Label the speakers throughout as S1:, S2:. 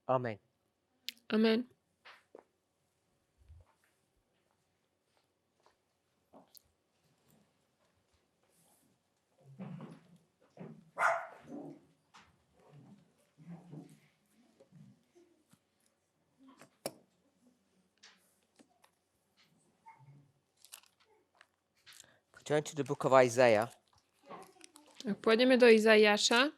S1: Amen.
S2: Amen.
S1: Turn to the book of Isaiah.
S2: Tak pôjdeme do Izaiáša.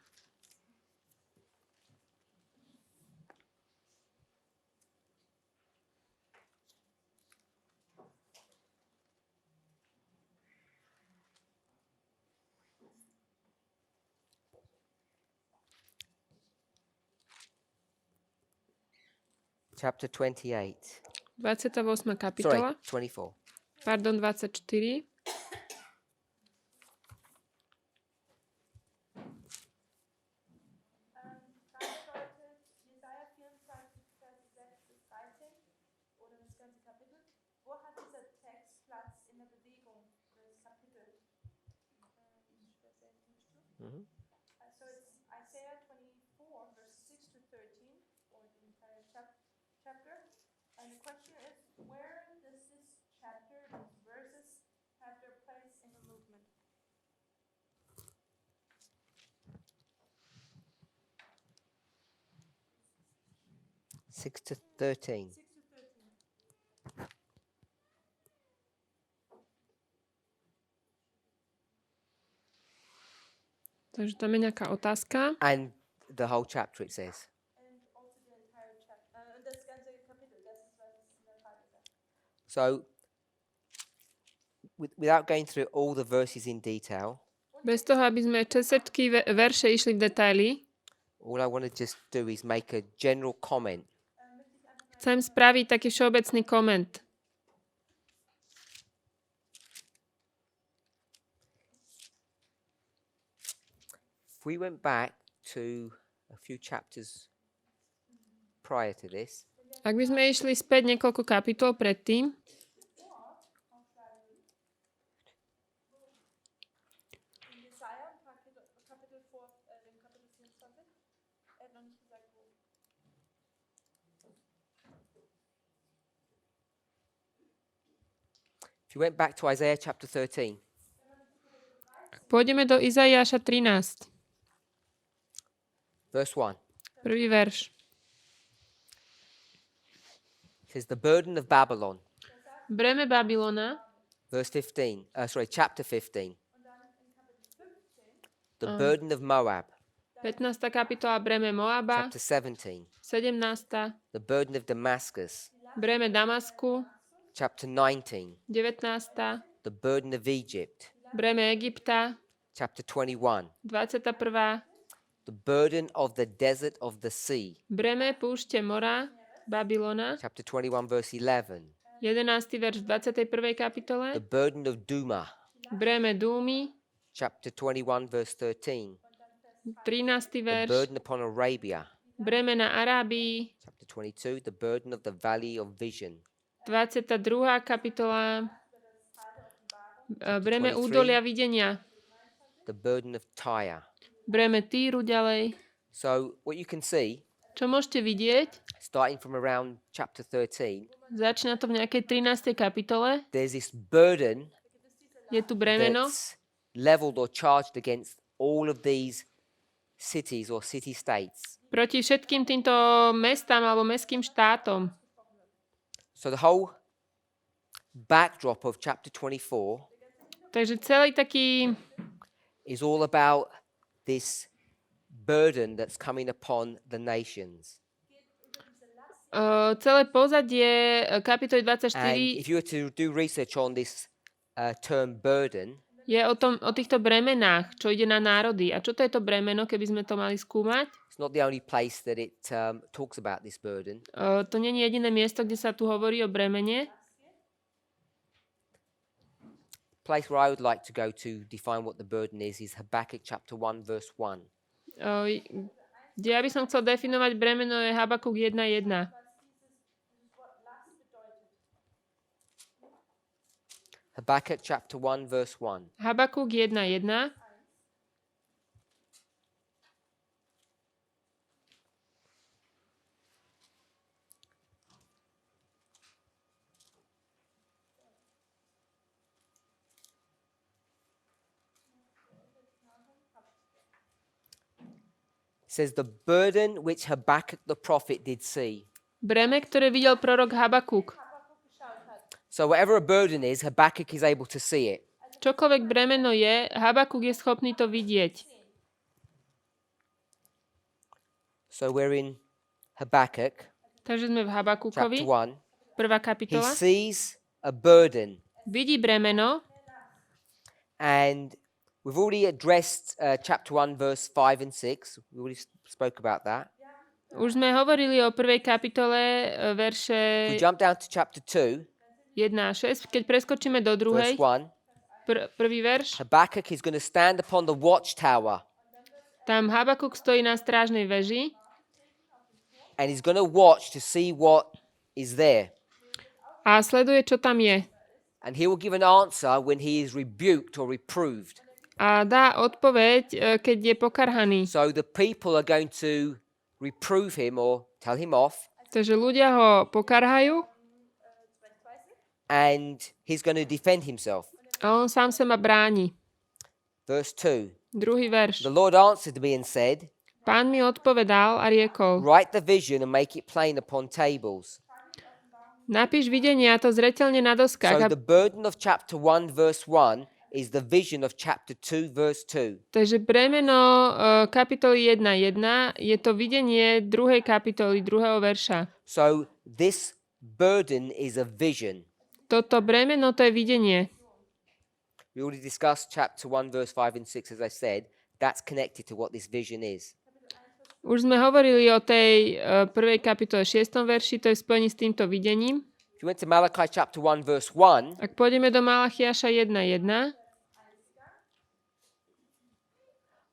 S1: Chapter 28.
S2: 28. kapitola.
S1: Sorry, 24.
S2: Pardon, 24.
S1: Mhm.
S3: So it's Isaiah 24, verse 6 to 13, or the entire chapter. And the question is, where does this chapter, these verses, have their place in the movement?
S1: Six to 13.
S3: 6 to 13.
S2: Takže tam je nejaká otázka.
S1: And the whole chapter, it says.
S3: And also the entire chapter. Das ganze Kapitel, das ist, was es in der Frage sagt.
S1: So, without going through all the verses in detail,
S2: Bez toho, aby sme všetky verše išli v detaily,
S1: all I want to just do is make a general comment.
S2: chcem spraviť taký všeobecný koment.
S1: If we went back to a few chapters prior to this,
S2: Ak by sme išli späť niekoľko kapitol predtým,
S3: In Jesaja, Kapitel 4, dem Kapitel 24, hat noch nicht gesagt, wo.
S1: if you went back to Isaiah chapter 13,
S2: pôjdeme do Izaiáša 13.
S1: verse 1,
S2: Prvý verš.
S1: it says, the burden of Babylon,
S2: Breme Babylona,
S1: verse 15, chapter 15, the burden of Moab,
S2: 15. kapitola Breme Moaba,
S1: chapter 17,
S2: 17.
S1: the burden of Damascus,
S2: Breme Damasku,
S1: chapter 19,
S2: 19.
S1: the burden of Egypt,
S2: Breme Egypta,
S1: chapter 21,
S2: 21.
S1: the burden of the desert of the sea,
S2: Breme púšte mora, Babylona,
S1: chapter 21, verse 11,
S2: 11. verš v 21. kapitole,
S1: the burden of Duma,
S2: Breme Dúmy,
S1: chapter 21, verse 13,
S2: 13.
S1: the
S2: verš,
S1: burden upon Arabia,
S2: Breme na Arábii,
S1: chapter 22, the burden of the valley of vision,
S2: 22. kapitola, Breme
S1: 23.
S2: údolia videnia,
S1: the burden of Tyre.
S2: Breme Týru ďalej.
S1: So what you can see,
S2: Čo môžete vidieť,
S1: starting from around chapter 13,
S2: začína to v nejakej 13. kapitole,
S1: there's this burden
S2: je tu bremeno,
S1: that's leveled or charged against all of these cities or city-states.
S2: proti všetkým týmto mestám alebo mestským štátom.
S1: So the whole backdrop of chapter 24
S2: Takže celý taký,
S1: is all about this burden that's coming upon the nations.
S2: celé pozadie kapitoly
S1: And
S2: 24
S1: if you were to do research on this term burden,
S2: je o týchto bremenách, čo ide na národy. A čo to je to bremeno, keby sme to mali skúmať?
S1: it's not the only place that it talks about this burden.
S2: To nie je jediné miesto, kde sa tu hovorí o bremene.
S1: Place where I would like to go to define what the burden is Habakkuk chapter 1 verse 1.
S2: Kde ja by som chcel definovať bremeno je Habakuk 1.1.
S1: Habakkuk chapter 1 verse 1.
S2: Habakuk 1.1.
S1: says the burden which Habakkuk the prophet did see.
S2: Breme, ktoré videl prorok Habakuk.
S1: So whatever a burden is, Habakkuk is able to see it.
S2: Čokoľvek bremeno je, Habakuk je schopný to vidieť.
S1: So we're in Habakkuk,
S2: Takže sme v
S1: chapter
S2: Habakukovi,
S1: 1.
S2: prvá
S1: He
S2: kapitola.
S1: sees a burden.
S2: Vidí bremeno
S1: And we've already addressed chapter 1, verse 5 and 6. We already spoke about that.
S2: Už sme hovorili o prvej kapitole, verše
S1: We jump down to chapter 2,
S2: 1 a 6. Keď preskočíme do
S1: verse
S2: druhej,
S1: 1.
S2: prvý verš,
S1: Habakkuk is going to stand upon the watchtower
S2: tam Habakuk stojí na strážnej veži
S1: and he's going to watch to see what is there.
S2: a sleduje, čo tam je.
S1: And he will give an answer when he is rebuked or reproved.
S2: A dá odpoveď, keď je pokarhaný.
S1: So the people are going to reprove him or tell him off,
S2: Takže ľudia ho pokarhajú
S1: and he's going to defend himself.
S2: a on sám sa ma bráni.
S1: Verse 2.
S2: Druhý verš.
S1: The Lord answered me and said,
S2: Pán mi odpovedal a riekol,
S1: write the vision and make it plain upon tables.
S2: napíš videnie a to zreteľne na doskách.
S1: So the burden of chapter 1, verse 1 is the vision of chapter 2, verse 2.
S2: Takže bremeno kapitoly 1.1 je to videnie druhej kapitoly, druhého verša.
S1: So this burden is a vision.
S2: Toto bremeno to je videnie.
S1: We already discussed chapter 1, verse 5 and 6, as I said. That's connected to what this vision is.
S2: Už sme hovorili o tej prvej kapitole 6. verši, to je spojení s týmto videním.
S1: If you went to Malachi chapter 1, verse 1,
S2: Ak pôjdeme do Malachiaša 1.1,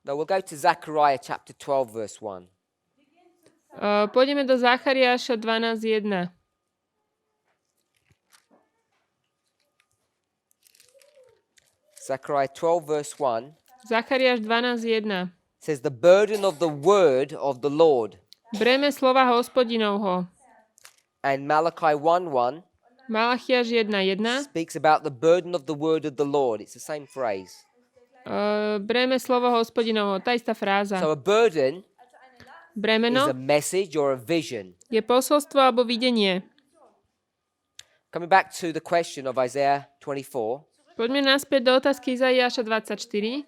S1: no, we'll go to Zechariah chapter 12, verse 1.
S2: pôjdeme do Zachariáša 12.1.
S1: Zechariah 12, verse 1
S2: Zachariáš 12.1.
S1: says, the burden of the word of the Lord.
S2: Breme slova Hospodinovho.
S1: And Malachi 1:1
S2: Malachiaš 1.1.
S1: speaks about the burden of the word of the Lord. It's the same phrase.
S2: Breme slovo Hospodinovho, tá istá fráza.
S1: So a burden is
S2: Bremeno
S1: a message or a vision.
S2: je posolstvo alebo videnie.
S1: Coming back to the question of Isaiah 24,
S2: Poďme naspäť do otázky Izaiáša 24.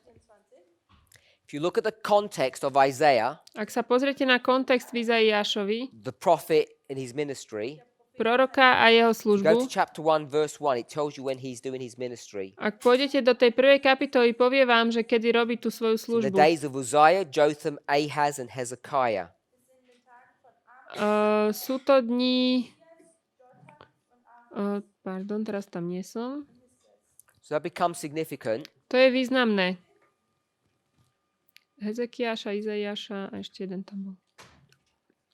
S1: if you look at the context of Isaiah,
S2: Ak sa pozriete na kontext v Izaiášovi,
S1: the prophet in his ministry,
S2: proroka a jeho
S1: go
S2: službu,
S1: to chapter 1, verse 1, it tells you when he's doing his ministry.
S2: ak pôjdete do tej prvej kapitoly, povie vám, že kedy robí tú svoju
S1: In the
S2: službu.
S1: days of Uzziah, Jotham, Ahaz, and Hezekiah.
S2: Sú to dni... pardon, teraz tam nie som.
S1: So that becomes significant.
S2: To je významné. Hezekiáša, Izaiáša a ešte jeden tam bol.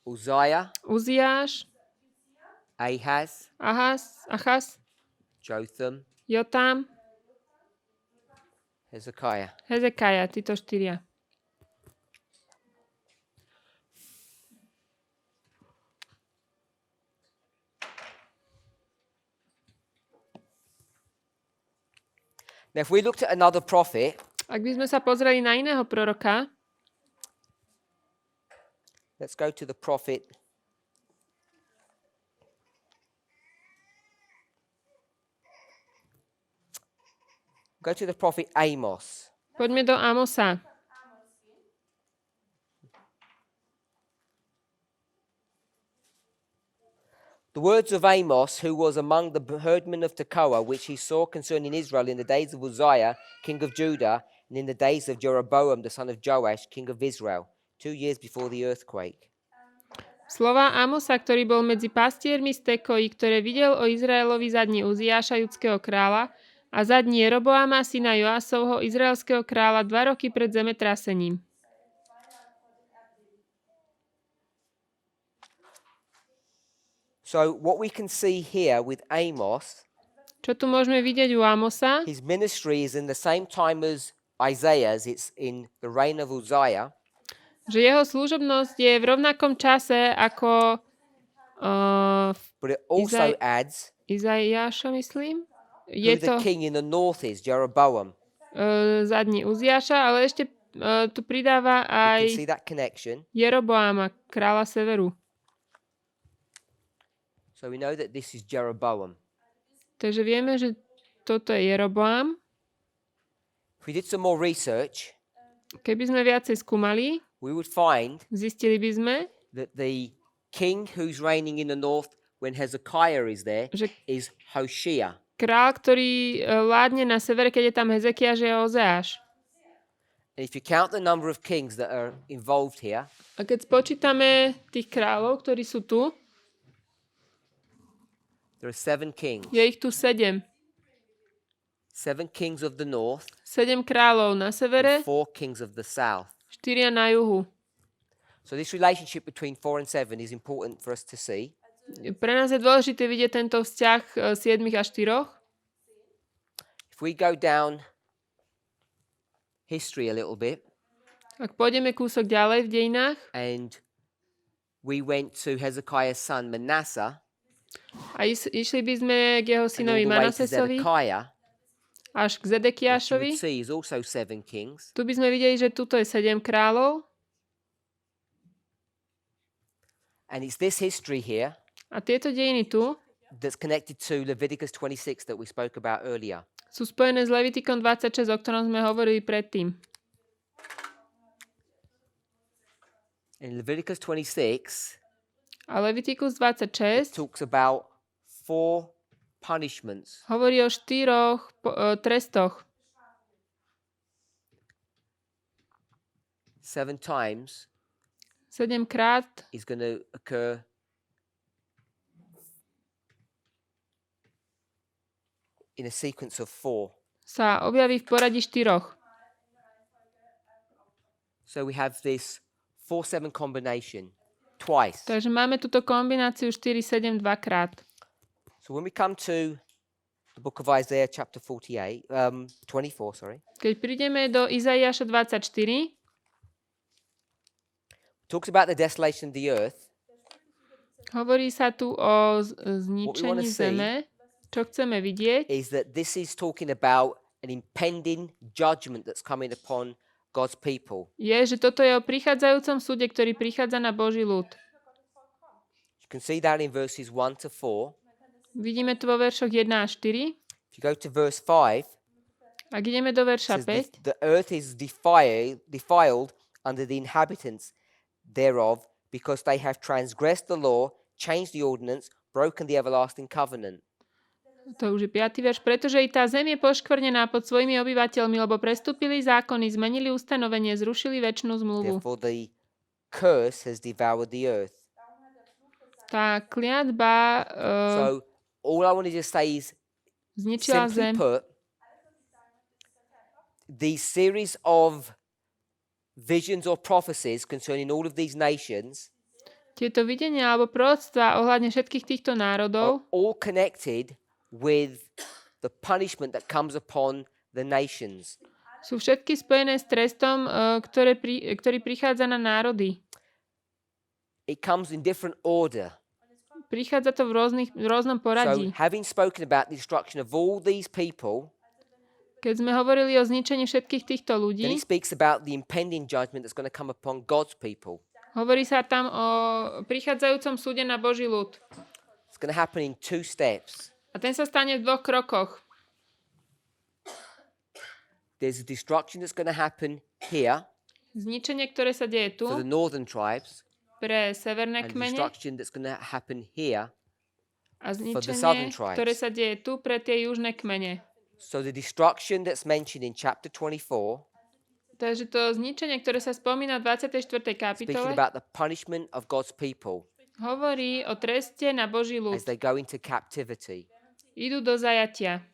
S1: Uzziah,
S2: Uziáš,
S1: Ahaz,
S2: Achaz,
S1: Jotham,
S2: Jotam,
S1: Hezekiah.
S2: Hezekiah, títo štyria.
S1: Now, if we looked at another prophet,
S2: Ak by sme sa pozreli na iného proroka,
S1: let's go to the prophet. Go to the prophet Amos.
S2: poďme do Amosa.
S1: The words of Amos, who was among the herdmen of Tekoa, which he saw concerning Israel in the days of Uzziah, king of Judah, and in the days of Jeroboam, the son of Joash, king of Israel, 2 years before the earthquake.
S2: Slova Amosa, ktorý bol medzi pastiermi z Tekoji, ktoré videl o Izraelovi za dní Uziáša, judského kráľa, a za dní Jeroboama, syna Joasovho, izraelského kráľa, 2 roky pred zemetrasením.
S1: So what we can see here with Amos,
S2: Čo tu môžeme vidieť u Amosa?
S1: his ministry is in the same time as Isaiah's. It's in the reign of Uzziah.
S2: Že jeho služobnosť je v rovnakom čase ako
S1: But it also
S2: Isai-
S1: adds
S2: Izaiáša, myslím.
S1: who
S2: Je
S1: the
S2: to
S1: king in the north is, Jeroboam.
S2: za dní Uziáša, ale ešte tu pridáva
S1: You can
S2: aj
S1: see that connection.
S2: Jeroboáma, kráľa severu.
S1: So we know that this is Jeroboam.
S2: Takže vieme, že toto je Jeroboám.
S1: If we did some more research,
S2: Keby sme viacej skúmali,
S1: we would find
S2: zistili by sme,
S1: that the king who's reigning in the north when Hezekiah is there
S2: že
S1: is Hoshea.
S2: král, ktorý vládne na severe, keď je tam Hezekiáš, je Ozeáš.
S1: And if you count the number of kings that are involved here,
S2: A keď spočítame tých kráľov, ktorí sú tu,
S1: there are 7 kings.
S2: je ich tu 7.
S1: 7 kings of the north,
S2: 7 kráľov na severe,
S1: 4 kings of the south.
S2: 4 na juhu.
S1: So this relationship between 4 and 7 is important for us to see.
S2: Pre nás je dôležité vidieť tento vzťah 7 a 4.
S1: If we go down history a little bit
S2: Ak pôjdeme kúsok ďalej v dejinách
S1: and we went to Hezekiah's son Manasseh
S2: a išli by sme k jeho
S1: and all
S2: synovi
S1: the way to
S2: Manasesovi
S1: Zedekiah,
S2: až k
S1: what you
S2: Zedekiášovi,
S1: would see is also 7 kings.
S2: tu by sme videli, že tuto je 7 kráľov
S1: And it's this history here
S2: a tieto dejiny tu
S1: that's connected to Leviticus 26 that we spoke about earlier.
S2: sú spojené s Levitikom 26, o ktorom sme hovorili predtým.
S1: In Leviticus 26,
S2: A Levitikus
S1: it
S2: 26
S1: talks about 4 punishments.
S2: hovorí o 4 trestoch.
S1: 7 times
S2: 7 krát
S1: is going to occur in a sequence of 4.
S2: sa objaví v poradí 4.
S1: So we have this 4-7 combination twice.
S2: Takže máme túto kombináciu 4-7 dvakrát.
S1: So when we come to the book of Isaiah chapter 24,
S2: Keď prídeme do Izaiáša 24,
S1: talks about the desolation of the earth.
S2: hovorí sa tu o
S1: wanna
S2: zničení
S1: see
S2: zeme. Čo chceme vidieť,
S1: Is that this is talking about an impending judgment that's coming upon God's people.
S2: je, že toto je o prichádzajúcom súde, ktorý prichádza na Boží ľud.
S1: You can see that in verses 1 to 4.
S2: Vidíme tu vo veršoch 1 a 4.
S1: If you go to verse 5,
S2: Ak ideme do
S1: it
S2: verša
S1: says
S2: 5,
S1: the earth is defiled under the inhabitants thereof, because they have transgressed the law, changed the ordinance, broken the everlasting covenant.
S2: to už je 5. verš, pretože i tá zem je poškvrnená pod svojimi obyvateľmi, lebo prestúpili zákony, zmenili ustanovenie, zrušili večnú zmluvu.
S1: Therefore the curse has devoured the earth.
S2: Tá kliatba
S1: So all I want to just say is,
S2: zničila
S1: simply
S2: zem.
S1: put, these series of visions or prophecies concerning all of these nations
S2: Tieto videnia alebo proroctvá ohľadne všetkých týchto
S1: are
S2: národov
S1: all connected with the punishment that comes upon the nations.
S2: sú všetky spojené s trestom, ktorý prichádza na národy.
S1: It comes in different order.
S2: Prichádza to v rôznom
S1: So
S2: poradí.
S1: having spoken about the destruction of all these people,
S2: Keď sme hovorili o zničení všetkých týchto
S1: then
S2: ľudí,
S1: he speaks about the impending judgment that's going to come upon God's people.
S2: hovorí sa tam o prichádzajúcom súde na Boží ľud.
S1: It's going to happen in 2 steps.
S2: A ten sa stane v 2 krokoch.
S1: There's a destruction that's going to happen here
S2: Zničenie, ktoré sa deje tu
S1: for the northern tribes,
S2: pre severné
S1: and
S2: kmene
S1: destruction that's going to happen here.
S2: a
S1: southern
S2: zničenie,
S1: tribes.
S2: ktoré sa deje tu pre tie južné kmene.
S1: So the destruction that's mentioned in chapter 24,
S2: Takže to zničenie, ktoré sa spomína v 24.
S1: speaking
S2: kapitole,
S1: about the punishment of God's people
S2: hovorí o treste na Boží ľud.
S1: as they go into captivity.
S2: Idú do zajatia.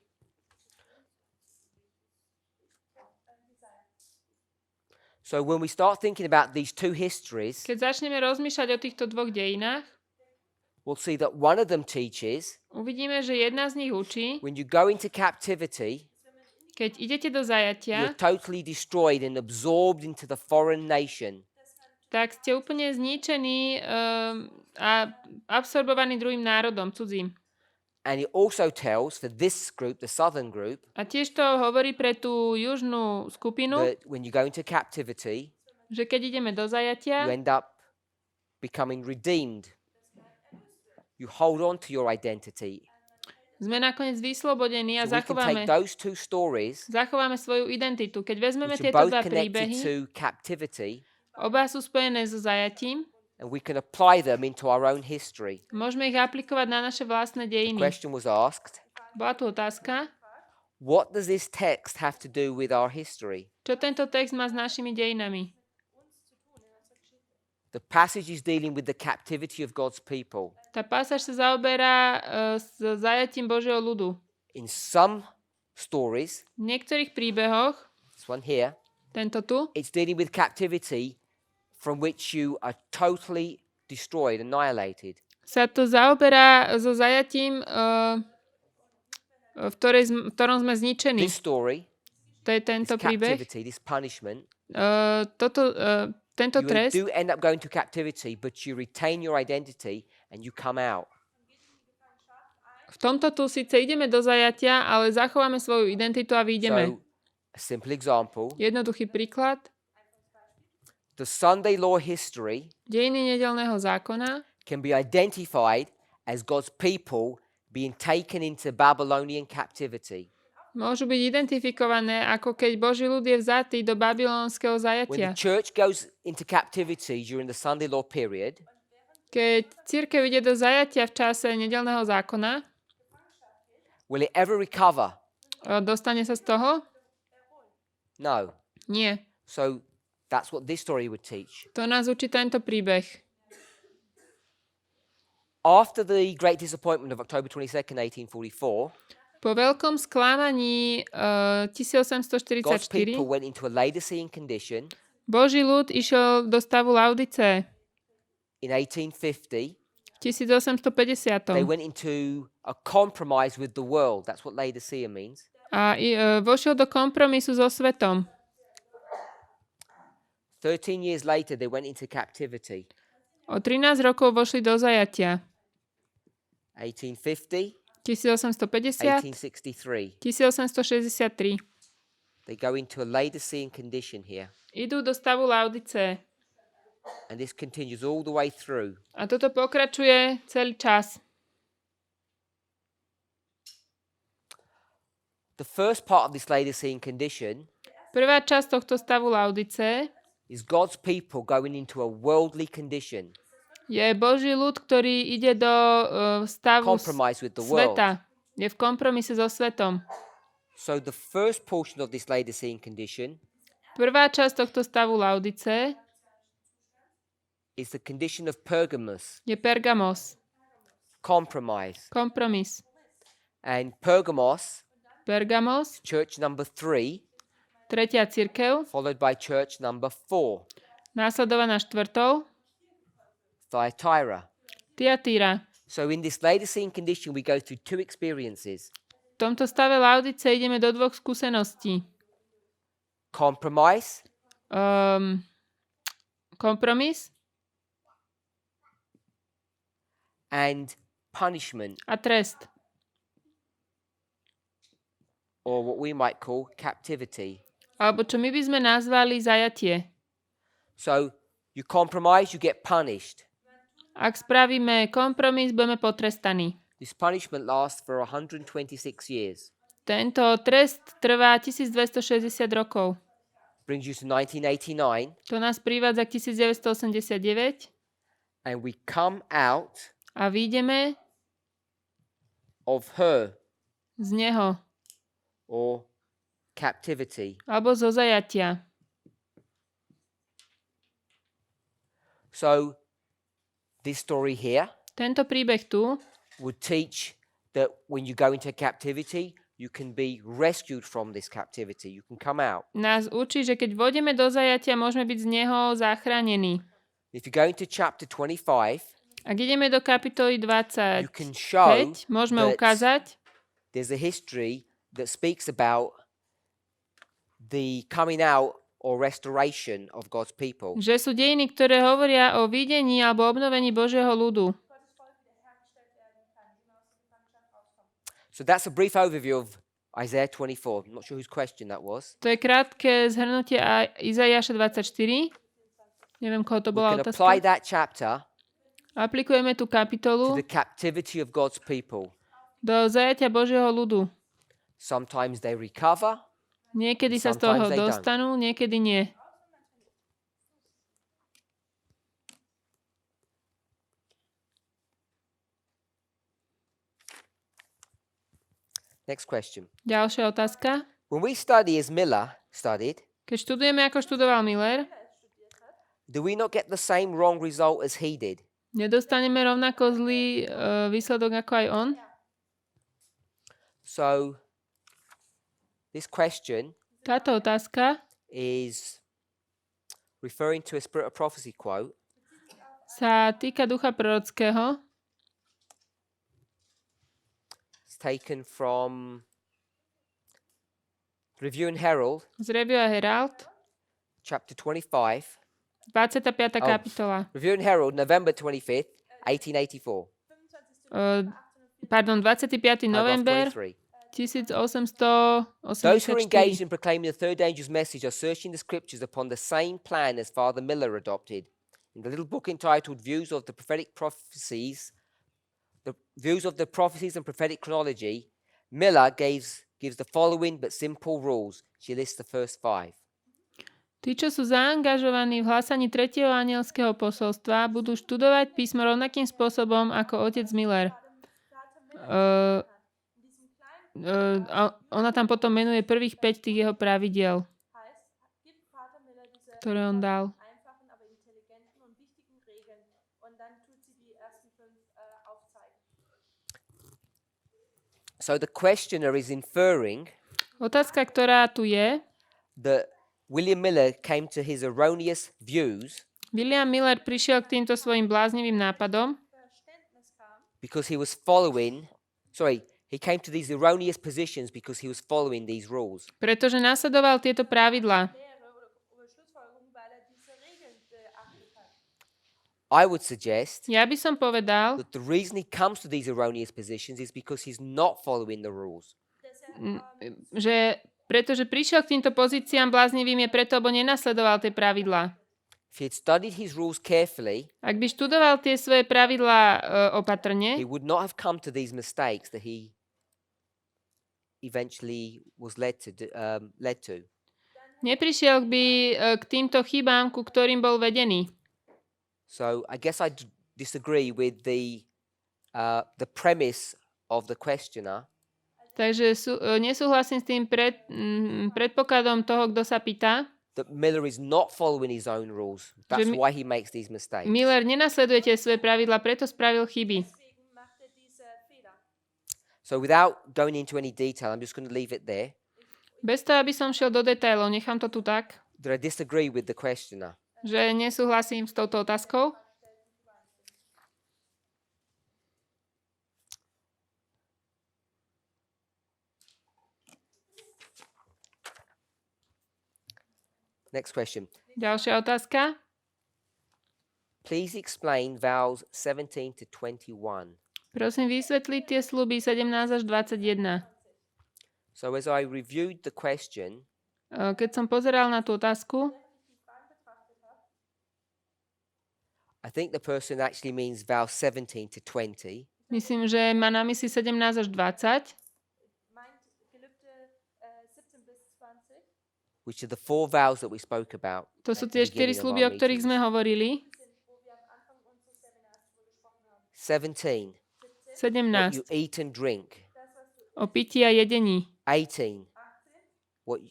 S1: So when we start thinking about these 2 histories,
S2: Keď začneme rozmýšľať o týchto 2 dejinách,
S1: we'll see that one of them teaches
S2: uvidíme, že jedna z nich učí,
S1: when you go into captivity,
S2: keď idete do
S1: you're
S2: zajatia,
S1: totally destroyed and absorbed into the foreign nation.
S2: tak ste úplne zničení a absorbovaní druhým národom, cudzím.
S1: And it also tells for this group, the southern group,
S2: A tiež to hovorí pre tú južnú skupinu,
S1: that when you go into captivity,
S2: že keď ideme do
S1: you
S2: zajatia,
S1: end up becoming redeemed. You hold on to your identity.
S2: sme nakoniec vyslobodení a
S1: So we can take those two stories,
S2: zachováme svoju identitu. Keď vezmeme
S1: which are
S2: tieto
S1: both
S2: dva
S1: connected
S2: príbehy,
S1: to captivity,
S2: oba sú spojené so zajatím,
S1: and we can apply them into our own history.
S2: môžeme ich aplikovať na naše vlastné
S1: The
S2: dejiny.
S1: question was asked,
S2: Bola tu otázka,
S1: what does this text have to do with our history?
S2: čo tento text má s našimi dejinami.
S1: The passage is dealing with the captivity of God's people.
S2: Tá pasáž sa zaoberá s zajatím Božieho ľudu.
S1: In some stories,
S2: V niektorých príbehoch,
S1: this one here,
S2: tento tu,
S1: it's dealing with captivity from which you are totally destroyed, annihilated.
S2: sa to zaoberá so zajatím, v ktorom sme zničení.
S1: This story,
S2: To je
S1: this
S2: tento príbeh.
S1: captivity, this punishment,
S2: Tento
S1: you
S2: trest,
S1: do end up going to captivity, but you retain your identity and you come out.
S2: v tomto tu síce ideme do zajatia, ale zachováme svoju identitu a vyjdeme.
S1: So, a simple example,
S2: Jednoduchý príklad.
S1: the Sunday law history
S2: Dejiny nedeľného zákona
S1: can be identified as God's people being taken into Babylonian captivity.
S2: môžu byť identifikované, ako keď Boží ľud je vzatý do babylonského
S1: When
S2: zajatia.
S1: the church goes into captivity during the Sunday law period,
S2: Keď cirkev ide do zajatia v čase nedeľného zákona,
S1: will it ever recover?
S2: dostane sa z toho?
S1: No.
S2: Nie.
S1: So that's what this story would teach.
S2: To nás učí tento príbeh.
S1: After the great disappointment of October 22nd, 1844,
S2: Po veľkom sklamaní
S1: God's
S2: 1844
S1: people went into a Laodicean condition.
S2: Boží ľud išiel do stavu Laodice.
S1: In 1850,
S2: V 1850.
S1: they went into a compromise with the world. That's what Laodicea means.
S2: A vošiel do kompromisu so svetom.
S1: 13 years later, they went into captivity.
S2: O 13 rokov vošli do zajatia.
S1: 1850,
S2: 1850,
S1: 1863.
S2: 1863.
S1: They go into a Laodicean condition here.
S2: Idú do stavu Laodice.
S1: And this continues all the way through.
S2: A toto pokračuje celý čas.
S1: The first part of this Laodicean condition
S2: Prvá časť tohto stavu Laodice
S1: is God's people going into a worldly condition.
S2: je Boží ľud, ktorý ide do stavu
S1: Compromise with the world.
S2: sveta. Je v kompromise so svetom.
S1: So the first portion of this Laodicean condition
S2: Prvá časť tohto stavu Laodice
S1: is the condition of Pergamos,
S2: je Pergamos.
S1: compromise.
S2: Kompromis.
S1: And Pergamos,
S2: Pergamos,
S1: church number 3,
S2: tretia cirkev,
S1: followed by church number 4,
S2: následovaná štvrtou,
S1: Thyatira.
S2: Tiatira.
S1: So in this Laodicean condition, we go through two experiences.
S2: V tomto stave Laodice ideme do dvoch skúseností.
S1: Compromise
S2: Kompromis
S1: and punishment,
S2: a trest.
S1: or what we might call captivity.
S2: Alebo čo my by sme nazvali zajatie.
S1: So you compromise, you get punished.
S2: Ak spravíme kompromis, budeme potrestaní.
S1: This punishment lasts for 126 years.
S2: Tento trest trvá 1260 rokov.
S1: Brings you to 1989,
S2: To nás privádza k 1989
S1: and we come out
S2: a vyjdeme
S1: of her
S2: z neho,
S1: or captivity.
S2: alebo zo zajatia.
S1: So this story here
S2: Tento príbeh tu
S1: would teach that when you go into captivity, you can be rescued from this captivity. You can come out.
S2: nás učí, že keď vôjdeme do zajatia, môžeme byť z neho zachránení.
S1: If you go into chapter 25,
S2: Ak ideme do kapitoly
S1: you
S2: 25,
S1: can show
S2: môžeme
S1: that
S2: ukázať,
S1: there's a history that speaks about the coming out or restoration of God's people.
S2: že sú dejiny, ktoré hovoria o videní alebo obnovení Božieho ľudu.
S1: So that's a brief overview of Isaiah 24. I'm not sure whose question that was.
S2: To je krátke zhrnutie Izaiáša 24. Neviem, koho to
S1: We
S2: bola
S1: can apply
S2: otázka.
S1: that chapter
S2: Aplikujeme tú
S1: to
S2: kapitolu
S1: the captivity of God's people.
S2: do zajatia Božieho ľudu.
S1: Sometimes they recover.
S2: Niekedy sa z
S1: Sometimes
S2: toho
S1: they don't.
S2: dostanú, niekedy nie.
S1: Next question.
S2: Ďalšia otázka.
S1: When we study as Miller studied,
S2: Keď študujeme, ako študoval Miller,
S1: do we not get the same wrong result as he did?
S2: nedostaneme rovnako zlý výsledok ako aj on?
S1: So this question
S2: Táto otázka
S1: is referring to a Spirit of Prophecy quote
S2: sa týka ducha prorockého.
S1: It's taken from Review and Herald,
S2: Z Review a Herald,
S1: chapter 25.
S2: 25. kapitola.
S1: Review and Herald, November 25th, 1884.
S2: Pardon, 25.
S1: Paragraph
S2: november
S1: 23.
S2: 1884.
S1: Those who are engaged in proclaiming the third angel's message are searching the scriptures upon the same plan as Father Miller adopted. In the little book entitled Views of the Prophetic Prophecies, the Views of the Prophecies and Prophetic Chronology, Miller gives the following but simple rules. She lists the first 5.
S2: Tí, čo sú zaangažovaní v hlásaní 3. anielského posolstva, budú študovať písmo rovnakým spôsobom ako otec Miller. Ona tam potom menuje prvých 5 tých jeho pravidiel, ktoré on dal.
S1: So the questioner is inferring
S2: Otázka, ktorá tu je,
S1: that William Miller came to his erroneous views
S2: William Miller prišiel k týmto svojim bláznivým nápadom,
S1: because he came to these erroneous positions because he was following these rules.
S2: pretože nasledoval tieto pravidlá.
S1: I would suggest
S2: Ja by som povedal,
S1: that the reason he comes to these erroneous positions is because he's not following the rules.
S2: že pretože prišiel k týmto pozíciám bláznivým je preto, lebo nenasledoval tie pravidlá.
S1: If he had studied his rules carefully,
S2: Ak by študoval tie svoje pravidlá opatrne,
S1: he would not have come to these mistakes that he eventually was led to.
S2: neprišiel by k týmto chybám, ku ktorým bol vedený.
S1: So I guess I disagree with the premise of the questioner.
S2: Takže nesúhlasím s tým predpokladom toho, kto sa pýta.
S1: That Miller is not following his own rules. That's why he makes these mistakes.
S2: Miller nenasleduje tie svoje pravidlá, preto spravil chyby.
S1: So without going into any detail, I'm just going to leave it there.
S2: Bez toho, aby som šiel do detailov, nechám to tu tak,
S1: That I disagree with the questioner.
S2: že nesúhlasím s touto otázkou.
S1: Next question.
S2: Ďalšia otázka.
S1: Please explain vows 17 to 21.
S2: Prosím vysvetliť tie sľuby 17 až 21.
S1: So as I reviewed the question,
S2: Keď som pozeral na tú otázku,
S1: I think the person actually means vow 17 to 20.
S2: myslím, že má na mysli 17 až 20,
S1: Which are the 4 vows that we spoke about.
S2: to sú
S1: at the
S2: tie 4
S1: beginning of
S2: sľuby,
S1: our
S2: o ktorých sme
S1: meetings.
S2: hovorili.
S1: 17.
S2: 17.
S1: What you eat and drink.
S2: O pití a jedení.
S1: 18.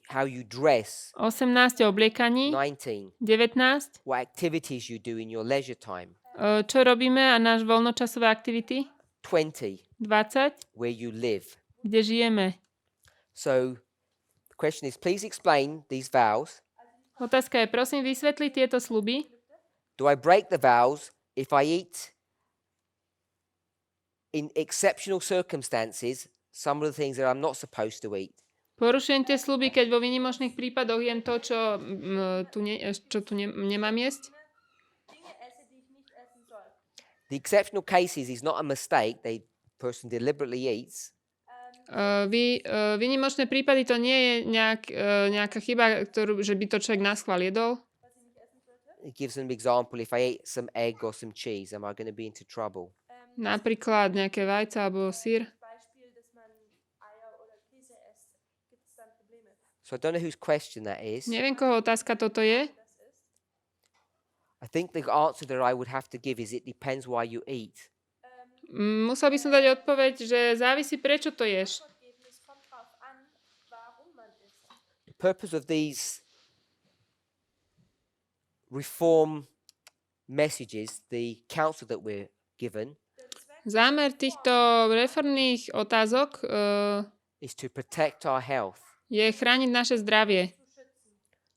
S1: How you dress.
S2: 18 o obliekaní.
S1: 19.
S2: 19.
S1: What activities you do in your leisure time.
S2: Čo robíme a náš voľnočasové aktivity.
S1: 20.
S2: 20.
S1: Where you live.
S2: Kde žijeme.
S1: So the question is, please explain these vows.
S2: Otázka je, prosím, vysvetliť tieto sľuby.
S1: Do I break the vows if I eat in exceptional circumstances some of the things that I'm not supposed to eat?
S2: Porušujem tie sľuby, keď vo výnimočných prípadoch jem to, čo tu nemám jesť.
S1: The exceptional cases is not a mistake. The person deliberately eats.
S2: Výnimočné prípady to nie je nejaká chyba, že by to človek naschvál jedol.
S1: It gives an example. If I ate some egg or some cheese, am I going to be into trouble?
S2: Napríklad nejaké vajce alebo syr.
S3: Beispiel, dass man Eier oder Käse isst, gibt es dann Probleme.
S1: So I don't know whose question that is.
S2: Neviem, koho otázka toto je.
S1: I think the answer that I would have to give is it depends why you eat.
S2: Musel by som dať odpoveď, že závisí, prečo to ješ.
S3: Antwort geben, es kommt darauf an, warum man isst.
S1: The purpose of these reform messages, the counsel that we're given,
S2: Zámer týchto reformných otázok
S1: is to protect our health.
S2: je chrániť naše zdravie.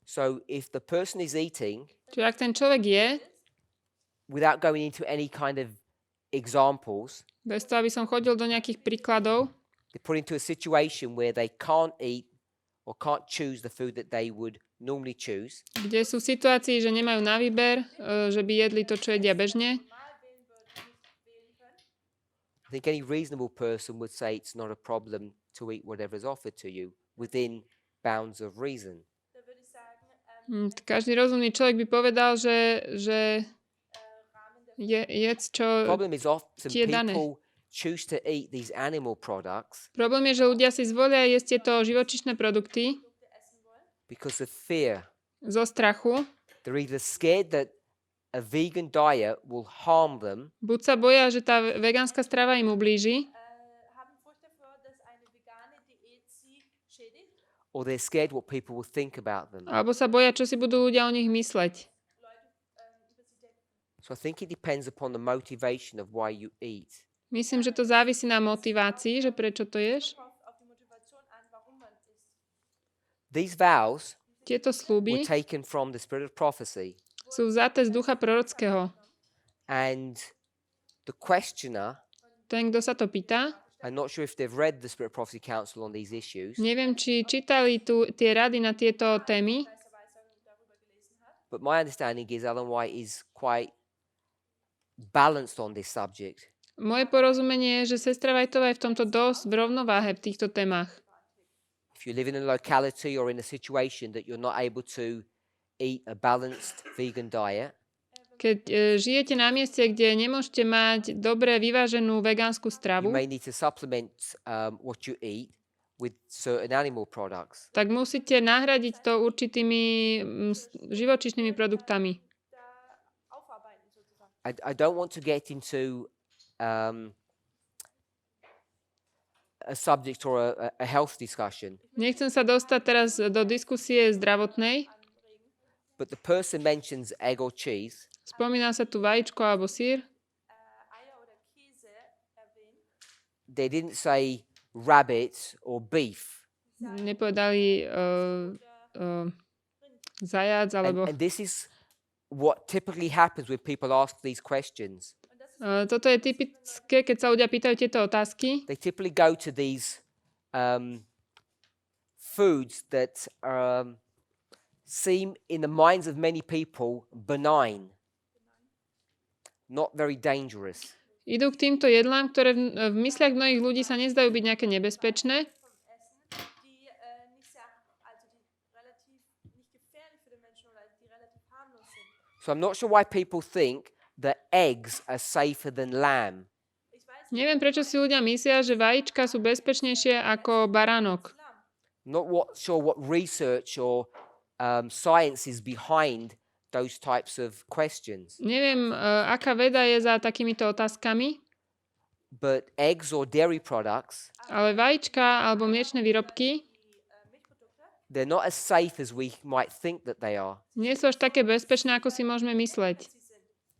S1: So if the person is eating,
S2: Čiže ak ten človek je,
S1: without going into any kind of examples,
S2: bez toho, aby som chodil do nejakých príkladov,
S1: they're put into a situation where they can't eat or can't choose the food that they would normally choose,
S2: kde sú v situácii, že nemajú na výber, že by jedli to, čo jedia bežne.
S1: I think any reasonable person would say it's not a problem to eat whatever is offered to you within bounds of reason.
S3: Da würde ich sagen,
S2: Každý rozumný človek by povedal, že jedz, čo...
S1: Problem is often
S2: ti je dané.
S1: people choose to eat these animal products
S2: Problém je, že ľudia si zvolia jesť tieto živočíšne produkty
S1: because of fear.
S2: zo strachu.
S1: They're either scared that a vegan diet will harm them,
S2: Buď sa boja, že tá vegánska strava im ublíži,
S3: haben Furcht davor, dass eine vegane Diät sie schädigt.
S1: or they're scared what people will think about them.
S2: alebo sa boja, čo si budú ľudia o nich mysleť.
S1: So I think it depends upon the motivation of why you eat.
S2: Myslím, že to závisí na motivácii, že prečo to ješ.
S3: Kommt auf die Motivation an, warum man isst.
S1: These vows
S2: Tieto
S1: were
S2: sľuby
S1: taken from the spirit of prophecy,
S2: sú vzaté z ducha prorockého.
S1: and the questioner,
S2: Ten, kto sa to pýta,
S1: I'm not sure if they've read the Spirit of Prophecy Council on these issues,
S2: neviem, či čítali tie rady na tieto témy,
S1: but my understanding is Ellen White is quite balanced on this subject.
S2: moje porozumenie je, že sestra Whiteová je v tomto dosť v rovnováhe v týchto témach.
S1: If you live in a locality or in a situation that you're not able to eat a balanced vegan diet,
S2: Keď žijete na mieste, kde nemôžete mať dobre vyváženú vegánsku
S1: you
S2: stravu,
S1: may need to supplement what you eat with certain animal products.
S2: tak musíte nahradiť to určitými živočíšnymi produktami.
S3: Aufarbeiten sozusagen.
S1: I don't want to get into a subject or a health discussion,
S2: Nechcem sa dostať teraz do diskusie zdravotnej.
S1: but the person mentions egg or cheese.
S2: Spomína sa tu vajíčko alebo sír.
S3: Eier oder Käse erwähnt.
S1: They didn't say rabbit or beef.
S2: Nepovedali zajac alebo...
S1: And this is what typically happens when people ask these questions.
S2: Toto je typické, keď sa ľudia pýtajú tieto otázky.
S1: They typically go to these foods that seem in the minds of many people benign, not very dangerous.
S2: Idú k týmto jedlám, ktoré v mysliach mnohých ľudí sa nezdajú byť nejaké nebezpečné,
S3: Die nicht sehr, also die relativ nicht gefährlich für den Menschen oder die relativ harmlos sind.
S1: So I'm not sure why people think that eggs are safer than lamb.
S3: Ich weiß
S2: Neviem, prečo si ľudia myslia, že vajíčka sú bezpečnejšie ako baránok.
S1: Not sure what research or science is behind those types of questions.
S2: Neviem, aká veda je za takýmito otázkami,
S1: But eggs or dairy products,
S2: ale vajíčka alebo mliečne výrobky
S1: they're not as safe as we might think that they are.
S2: nie sú až také bezpečné, ako si môžeme mysleť.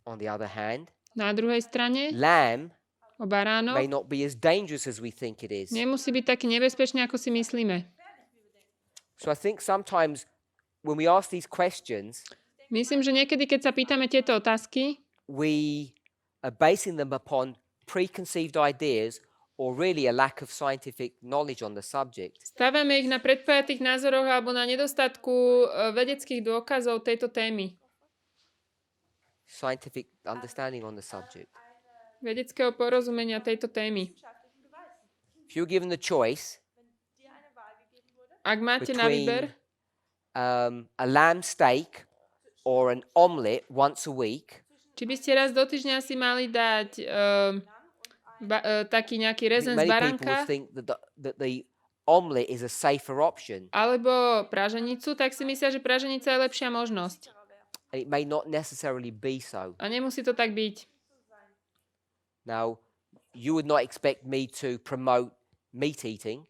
S1: On the other hand,
S2: Na druhej strane,
S1: lamb may
S2: baránok
S1: not be as dangerous as we think it is.
S2: nemusí byť taký nebezpečný, ako si myslíme.
S1: So I think sometimes when we ask these questions,
S2: Myslím, že niekedy, keď sa pýtame tieto otázky,
S1: we are basing them upon preconceived ideas or really a lack of scientific knowledge on the subject.
S2: stávame ich na predpojatých názoroch alebo na nedostatku vedeckých dôkazov tejto témy.
S1: Scientific understanding on the subject.
S2: Vedeckého porozumenia tejto témy.
S1: If If you're given the choice
S3: wenn dir eine Wahl gegeben wurde,
S2: Ak máte na výber
S1: between a lamb steak or an omelette once a week,
S2: či by ste raz do týždňa si mali dať taký nejaký
S1: I think
S2: rezen z
S1: many people would
S2: baránka
S1: think that the omelette is a safer option,
S2: alebo praženicu, tak si myslia, že praženica je lepšia možnosť.
S1: and it may not necessarily be so.
S2: A nemusí to tak byť.
S1: Now, you would not expect me to promote meat eating,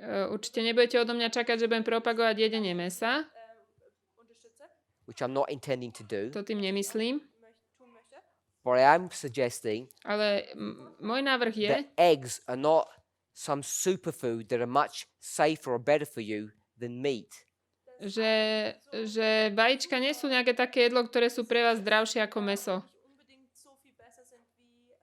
S2: Určite nebudete odo mňa čakať, že budem propagovať jedenie mäsa.
S3: unterstütze,
S1: which I'm not intending to do,
S2: To tým nemyslím.
S3: tun möchte.
S1: but I am suggesting
S2: Ale môj návrh je,
S1: that eggs are not some superfood that are much safer or better for you than meat.
S2: že vajíčka nie sú nejaké také jedlo, ktoré sú pre vás zdravšie ako mäso.
S3: Unbedingt so viel besser sind wie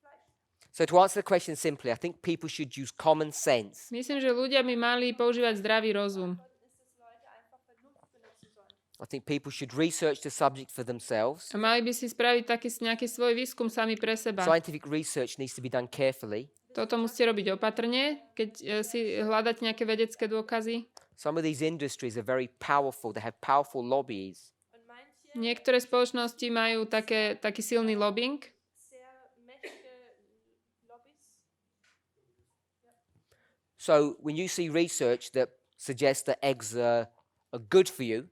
S3: Fleisch.
S1: So to answer the question simply, I think people should use common sense.
S2: Myslím, že ľudia by mali používať zdravý rozum.
S3: Ist es Leute einfach Vernunft benutzen sollen.
S1: I think people should research the subject for themselves.
S2: A mali by si spraviť nejaký svoj výskum sami pre seba.
S1: Scientific research needs to be done carefully.
S2: Toto musíte robiť opatrne, keď si hľadáte nejaké vedecké dôkazy.
S1: Some of these industries are very powerful. They have powerful lobbies.
S3: Und manche
S2: Niektoré spoločnosti majú taký silný lobbying.
S3: sehr mächtige Lobbys.
S1: So when you see research that suggests that eggs are good for you,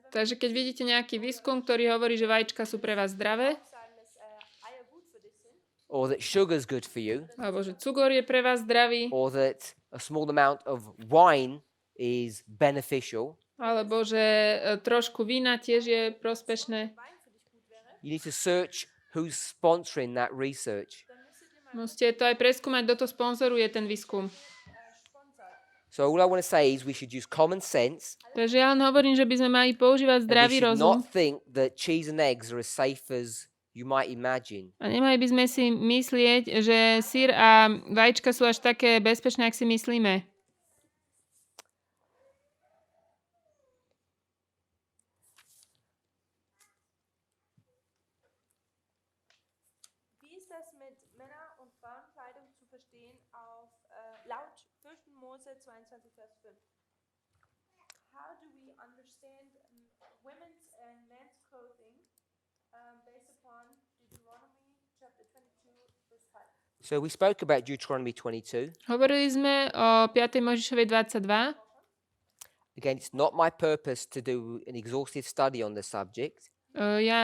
S2: Takže keď vidíte nejaký výskum, ktorý hovorí, že vajíčka sú pre vás zdravé,
S3: Sagen, dass Eier gut für dich sind.
S1: or that sugar's good for you,
S2: alebo že cukor je pre vás zdravý,
S1: or that a small amount of wine is beneficial,
S2: alebo že trošku vína tiež je prospešné.
S3: Wein für dich gut wäre,
S1: you need to search who's sponsoring that research.
S3: dann müsstet ihr mal
S2: Musíte to aj preskúmať, kto to sponzoruje ten výskum.
S3: sponsern.
S1: So all I want to say is we should use common sense.
S2: Takže ja len hovorím, že by sme mali používať
S1: And we
S2: zdravý
S1: should
S2: rozum.
S1: not think that cheese and eggs are as safe as you might imagine.
S2: A nemali by sme si myslieť, že syr a vajíčka sú až také bezpečné, ak si myslíme.
S3: Wie ist das mit Männer- und Frauenkleidung zu verstehen auf laut 5. Mose 22, Vers 5? How do we understand women's and men's clothing based upon Deuteronomy chapter 22, verse 5?
S1: So we spoke about Deuteronomy 22.
S2: Hovorili sme o 5. Mojžišovej 22.
S1: Again, it's not my purpose to do an exhaustive study on the subject.
S2: Ja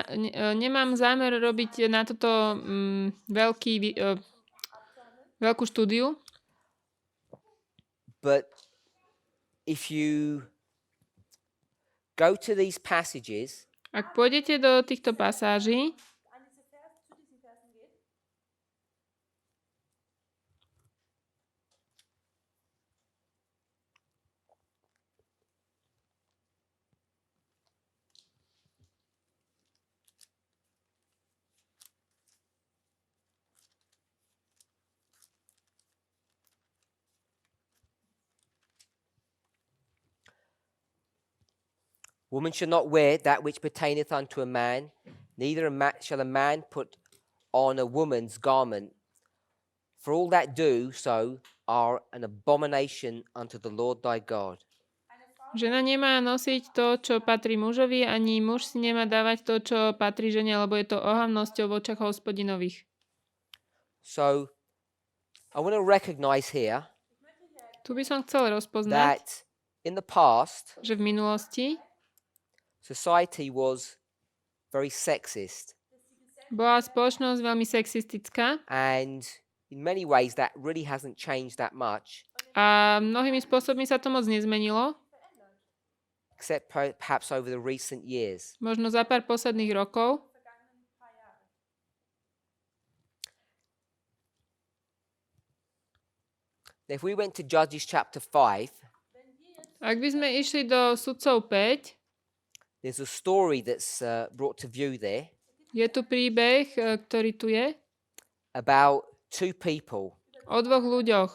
S2: nemám zámer robiť na toto veľkú štúdiu,
S1: But if you go to these passages
S2: ak pôjdete do týchto pasáží,
S3: An diese zu diesen Versen geht,
S1: woman shall not wear that which pertaineth unto a man, neither shall a man put on a woman's garment. For all that do so are an abomination unto the Lord thy God.
S2: žena nemá nosiť to, čo patrí mužovi, ani muž si nemá dávať to, čo patrí žene, lebo je to ohavnosťou v očach hospodinových.
S1: So I want to recognize here
S2: Tu by som chcel rozpoznať,
S1: that in the past,
S2: že v minulosti
S1: society was very sexist.
S2: bola spoločnosť veľmi sexistická
S1: And in many ways, that really hasn't changed that much,
S2: a mnohými spôsobmi sa to moc nezmenilo.
S1: except perhaps over the recent years.
S2: Možno za pár posledných rokov.
S1: If we went to Judges chapter 5,
S2: Ak by sme išli do Sudcov 5,
S1: there's a story that's brought to view there
S2: je tu príbeh, ktorý tu je,
S1: about two people.
S2: o dvoch ľuďoch.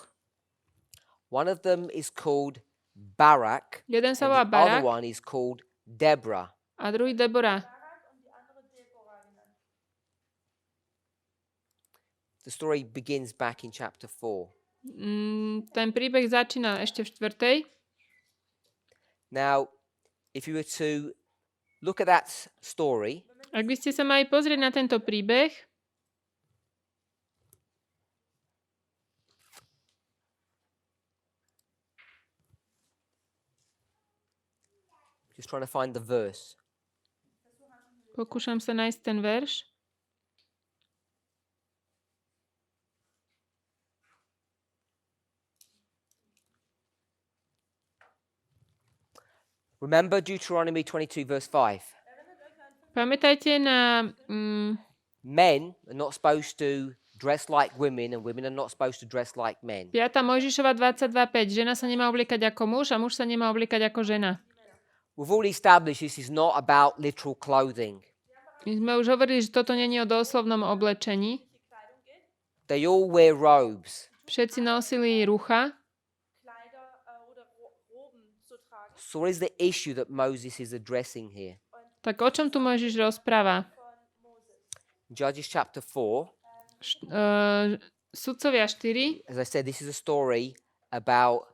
S1: One of them is called Barak,
S2: Jeden sa
S1: and
S2: volá
S1: the other
S2: Barak
S1: one is called Deborah.
S2: a druhý Debora.
S3: und die andere Deborah genannt.
S1: The story begins back in chapter 4.
S2: Ten príbeh začína ešte v 4.
S1: Now, if you were to look at that story,
S2: Ak by ste sa mali pozrieť na tento príbeh,
S1: just trying to find the verse.
S2: pokúšam sa nájsť ten verš.
S1: Remember Deuteronomy 22 verse 5.
S2: Pamätajte na
S1: Men are not supposed to dress like women and women are not supposed to dress like men.
S2: 5. Mojžišova 22.5. Žena sa nemá obliekať ako muž a muž sa nemá obliekať ako žena.
S1: We've already established this is not about literal clothing.
S2: My sme už hovorili, že toto nie je o doslovnom oblečení.
S1: They all wear robes.
S2: Všetci nosili rucha.
S3: Kleider oder Roben zu tragen.
S1: So what is the issue that Moses is addressing here?
S2: Tak o čom tu Mojžiš rozpráva?
S1: Judges chapter 4.
S2: Sudcovia 4.
S1: As I said, this is a story about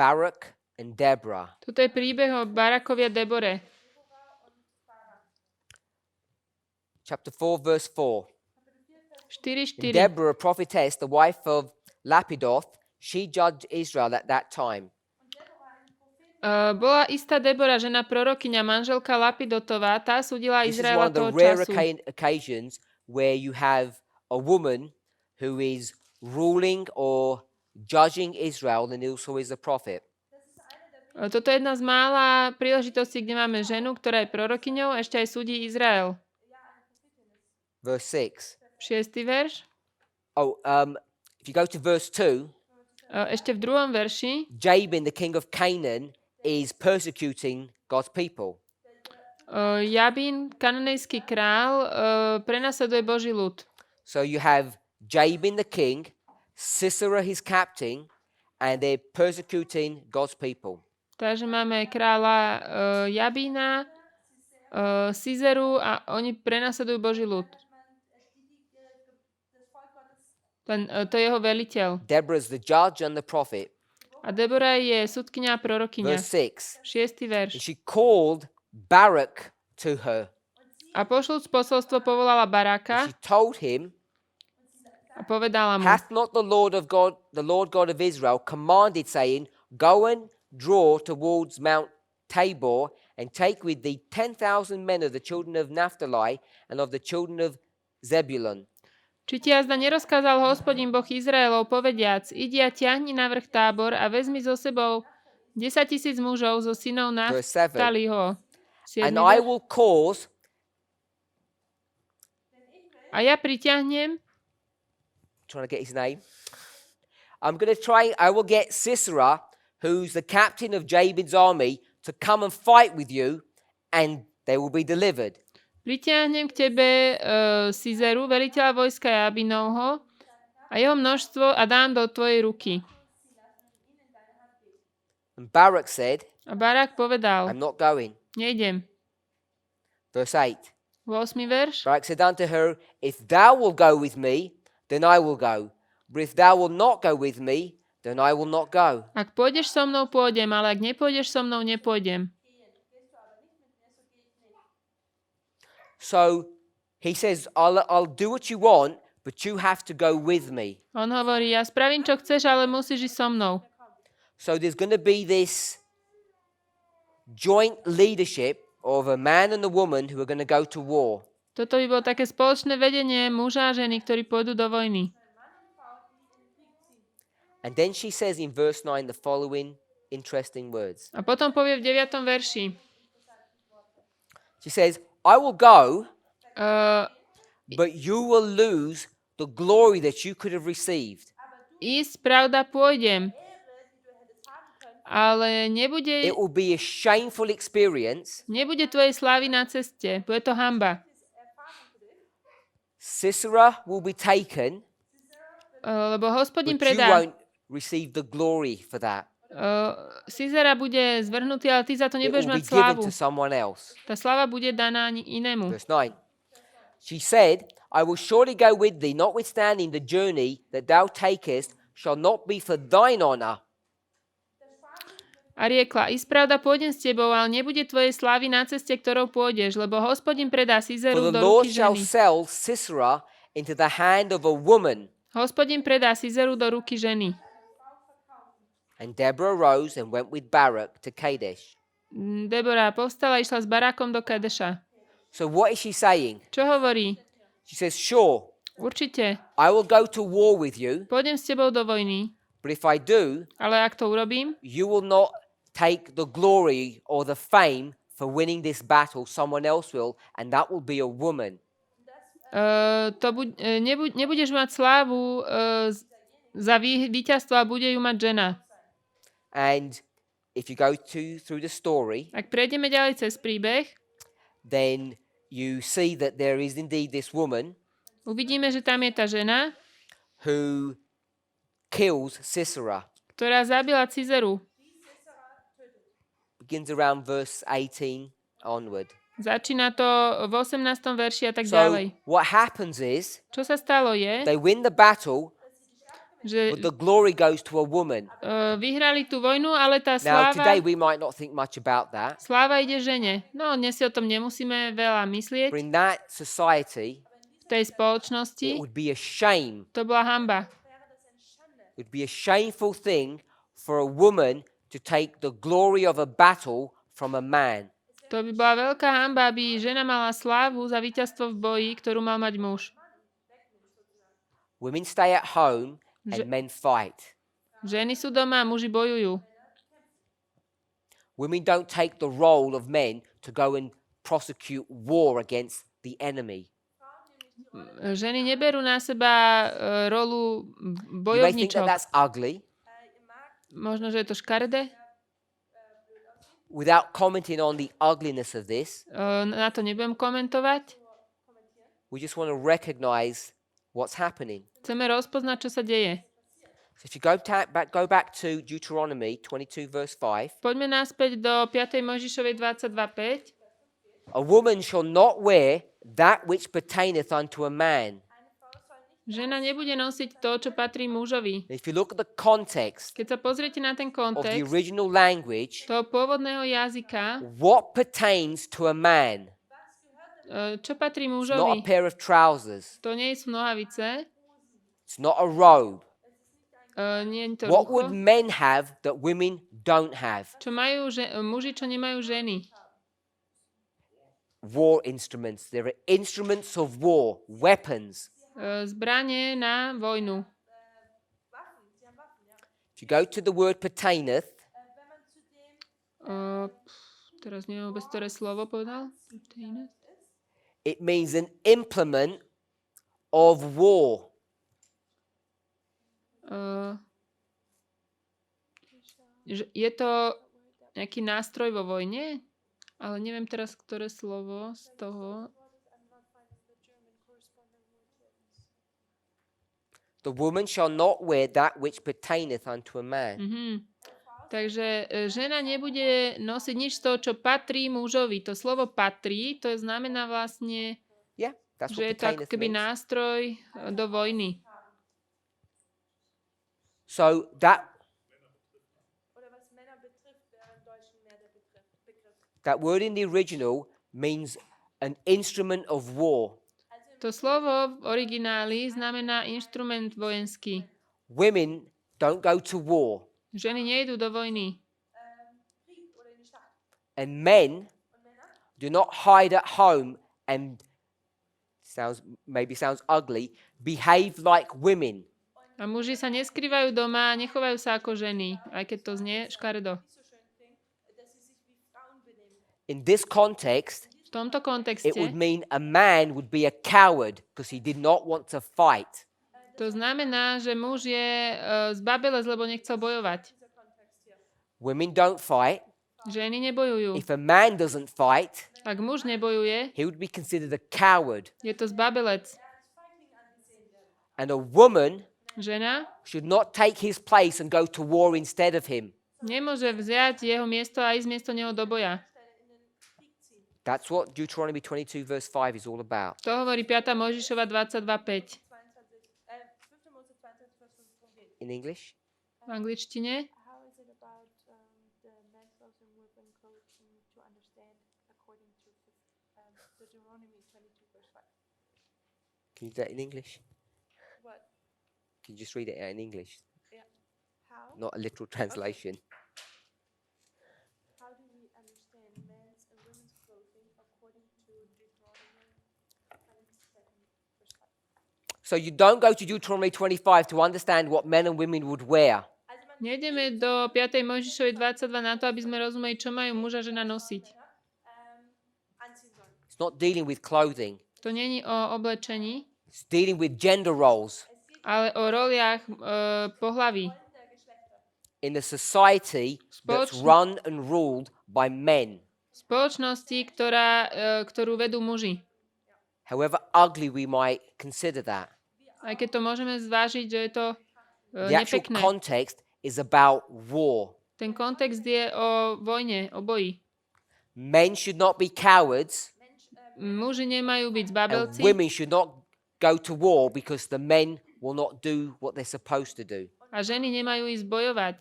S1: Barak and Deborah.
S2: Toto je príbeh o Barakovi a Debore.
S1: Chapter 4 verse 4.
S2: 4.4.
S1: Deborah, a prophetess, the wife of Lapidoth, she judged Israel at that time.
S2: Bola istá Debora, žena prorokyňa, manželka Lapidotová, tá súdila
S1: This is
S2: Izraela
S1: one of the
S2: toho
S1: rare
S2: času.
S1: occasions where you have a woman who is ruling or judging Israel and also is a prophet.
S2: Toto je jedna z mála príležitostí, kde máme ženu, ktorá je prorokyňou a ešte aj súdi Izrael.
S1: Verse 6.
S2: 6. verš.
S1: If you go to verse 2,
S2: Ešte v 2. verši.
S1: Jabin, the king of Canaan, is persecuting God's people.
S2: Jabín, kananejský král, prenasleduje Boží ľud.
S1: So you have Jabin the king, Sisera his captain, and they're persecuting God's people.
S2: Takže máme kráľa Jabína, Sizeru a oni prenasledujú Boží ľud. To je jeho veliteľ.
S1: Deborah's the judge and the prophet.
S2: A Debora je sudkyňa a prorokyňa.
S1: Verse 6.
S2: 6. verš.
S1: And she called Barak to her.
S2: A pošľúc posolstvo povolala Baraka
S1: She told him,
S2: a povedala mu,
S1: hath not the Lord God of Israel, commanded, saying, go and draw towards Mount Tabor, and take with thee 10,000 men of the children of Naphtali and of the children of Zebulun.
S2: či ti jazda nerozkázal Hospodin Boh Izraelov, povediac, idi a ťahni na vrch Tábor a vezmi so sebou 10,000 mužov zo synov Naftaliho.
S1: And I will cause,
S2: a ja priťahnem,
S1: trying to get his name, I will get Sisera, who's the captain of Jabin's army, to come and fight with you, and they will be delivered.
S2: Pritiahnem k tebe Sizeru, veliteľa vojska Jabinovho a jeho množstvo a dám do tvojej ruky.
S1: And Barak said,
S2: A Barak povedal,
S1: I'm not going.
S2: nejdem.
S1: Verse 8.
S2: 8. verš.
S1: Barak said unto her, if thou wilt go with me, then I will go. But if thou wilt not go with me, then I will not go.
S2: Ak pôjdeš so mnou, pôjdem, ale ak nepôjdeš so mnou, nepôjdem.
S1: So he says, I'll do what you want, but you have to go with me.
S2: On hovorí, ja spravím, čo chceš, ale musíš ísť so mnou.
S1: So there's going to be this joint leadership of a man and a woman who are going to go to war.
S2: Toto by bolo také spoločné vedenie muža a ženy, ktorí pôjdu do vojny.
S1: And then she says in verse 9 the following interesting words.
S2: A potom povie v 9. verši.
S1: She says, I will go,
S2: Uh,
S1: but you will lose the glory that you could have received.
S2: ísť, pravda, pôjdem. Ale nebude
S1: It will be a shameful experience.
S2: tvojej slávy na ceste. Bude to hanba.
S1: Sisera will be taken,
S2: Lebo Hospodin
S1: but you
S2: predá.
S1: won't receive the glory for that.
S2: Sisera bude zvrhnutý, ale ty za to
S1: It
S2: nebudeš
S1: will
S2: mať
S1: be given
S2: slávu.
S1: to someone else.
S2: Tá sláva bude daná inému.
S1: Verse 9. She said, I will surely go with thee, notwithstanding the journey that thou takest, shall not be for thine honor.
S2: A riekla, ísť pravda, pôjdem s tebou, ale nebude tvojej slávy na ceste, ktorou pôjdeš, lebo Hospodin predá
S1: For
S2: Sizeru
S1: the
S2: do
S1: Lord
S2: ruky
S1: shall
S2: ženy.
S1: sell Sisera into the hand of a woman.
S2: Hospodin predá Sizeru do ruky ženy.
S1: And Deborah arose and went with Barak to Kadesh.
S2: Debora povstala a išla s Barákom do Kadeša.
S1: So what is she saying?
S2: Čo hovorí?
S1: She says, sure,
S2: Určite,
S1: I will go to war with you,
S2: pôjdem s tebou do vojny,
S1: but if I do,
S2: ale ak to urobím,
S1: you will not take the glory or the fame for winning this battle. Someone else will, and that will be a woman.
S2: nebudeš mať slávu za víťazstvo a bude ju mať žena.
S1: And if you go through the story,
S2: Ak prejdeme ďalej cez príbeh,
S1: then you see that there is indeed this woman
S2: uvidíme, že tam je tá žena,
S1: who kills Sisera.
S2: ktorá zabila Cizeru.
S1: Begins around verse 18 onward.
S2: Začína to v 18. verši a tak
S1: So
S2: ďalej.
S1: what happens is
S2: Čo sa stalo je,
S1: they win the battle,
S2: že
S1: but the glory goes to a woman.
S2: vyhrali tú vojnu, ale tá
S1: Now today
S2: sláva,
S1: we might not think much about that,
S2: sláva ide žene. No, dnes si o tom nemusíme veľa myslieť.
S1: but in that society
S2: V tej
S1: it
S2: spoločnosti
S1: would be a shame.
S2: to bola hanba.
S1: It would be a shameful thing for a woman to take the glory of a battle from a man.
S2: To by bola veľká hanba, aby žena mala slávu za víťazstvo v boji, ktorú mal mať muž.
S1: Women stay at home and men fight.
S2: Ženy sú doma a muži bojujú.
S1: Women don't take the role of men to go and prosecute war against the enemy.
S2: Ženy neberú na seba rolu
S1: You may think that
S2: bojovničok.
S1: that's ugly.
S2: Možno, že je to škaredé.
S1: Without commenting on the ugliness of this,
S2: Na to nebudem komentovať.
S1: we just want to recognize what's happening.
S2: Chceme rozpoznať, čo sa deje.
S1: So if you go back to Deuteronomy 22 verse 5,
S2: Poďme naspäť do 5. Mojžišovej 22.5.
S1: a woman shall not wear that which pertaineth unto a man.
S2: Žena nebude nosiť to, čo patrí mužovi.
S1: If you look at the context
S2: Keď sa pozriete na ten
S1: of the
S2: kontext
S1: original language,
S2: toho pôvodného jazyka,
S1: what pertains to a man?
S2: čo patrí
S1: It's not a
S2: mužovi,
S1: pair of trousers.
S2: to nie sú nohavice,
S1: It's not a robe.
S2: nie je to
S1: What would
S2: rucho.
S1: men have that women don't have?
S2: Čo majú muži, čo nemajú ženy.
S1: War instruments. There are instruments of war, weapons.
S2: Zbranie na vojnu.
S1: If you go to the word pertaineth,
S2: Teraz neviem vôbec, ktoré slovo povedal.
S1: it means an implement of war.
S2: Je to nejaký nástroj vo vojne, ale neviem teraz, ktoré slovo z toho.
S1: The woman shall not wear that which pertaineth unto a man.
S2: Takže žena nebude nosiť nič z toho, čo patrí mužovi. To slovo patrí, to znamená vlastne,
S1: Yeah, that's
S2: že
S1: what
S2: je to ako
S1: pertaineth
S2: keby
S1: means.
S2: nástroj do vojny.
S1: So that word in the original means an instrument of war.
S2: To slovo v origináli znamená inštrument vojenský.
S1: Women don't go to war,
S2: Ženy nejdú do vojny.
S1: and men do not hide at home and sounds ugly, behave like women.
S2: A muži sa neskrývajú doma a nechovajú sa ako ženy, aj keď to znie škaredo.
S1: In this context,
S2: V tomto
S1: it
S2: kontexte
S1: would mean a man would be a coward because he did not want to fight.
S2: to znamená, že muž je zbabelec, lebo nechcel bojovať.
S1: Women don't fight.
S2: Ženy nebojujú.
S1: If a man doesn't fight,
S2: Ak muž nebojuje,
S1: he would be considered a coward.
S2: je to zbabelec.
S1: And a woman
S2: Žena
S1: should not take his place and go to war instead of him.
S2: nemôže vziať jeho miesto a ísť miesto neho do boja.
S1: That's what Deuteronomy 22 verse 5 is all about.
S2: To hovorí 5. Mojžišova 22.5.
S1: in English?
S2: V angličtine.
S3: How is it about the men's clothes and women clothes to understand according to Deuteronomy 22 verse 5?
S1: Can you do that in English?
S3: What?
S1: Can you just read it out in English?
S3: Yeah. How?
S1: Not a literal translation.
S3: How do we understand men's and women's clothing according to Deuteronomy 27 verse 5?
S1: So you don't go to Deuteronomy 25 to understand what men and women would wear.
S2: Nejdeme do 5. Mojžišovej 22 na to, aby sme rozumeli, čo majú muž a žena nosiť.
S3: Anziehen sollen.
S1: It's not dealing with clothing.
S2: To není o oblečení,
S1: It's dealing with gender roles
S2: ale o roliach pohlaví.
S1: in a society that's run and ruled by men.
S2: Spoločnosti, ktorú vedú muži.
S1: However ugly we might consider that.
S2: Aj keď to môžeme zvážiť, že je to
S1: The actual
S2: nepekné.
S1: context is about war.
S2: Ten kontext je o vojne, o boji.
S1: Men should not be cowards,
S2: Muži nemajú byť
S1: and
S2: zbabelci
S1: women should not go to war because the men will not do what they're supposed to do.
S2: a ženy nemajú ísť bojovať.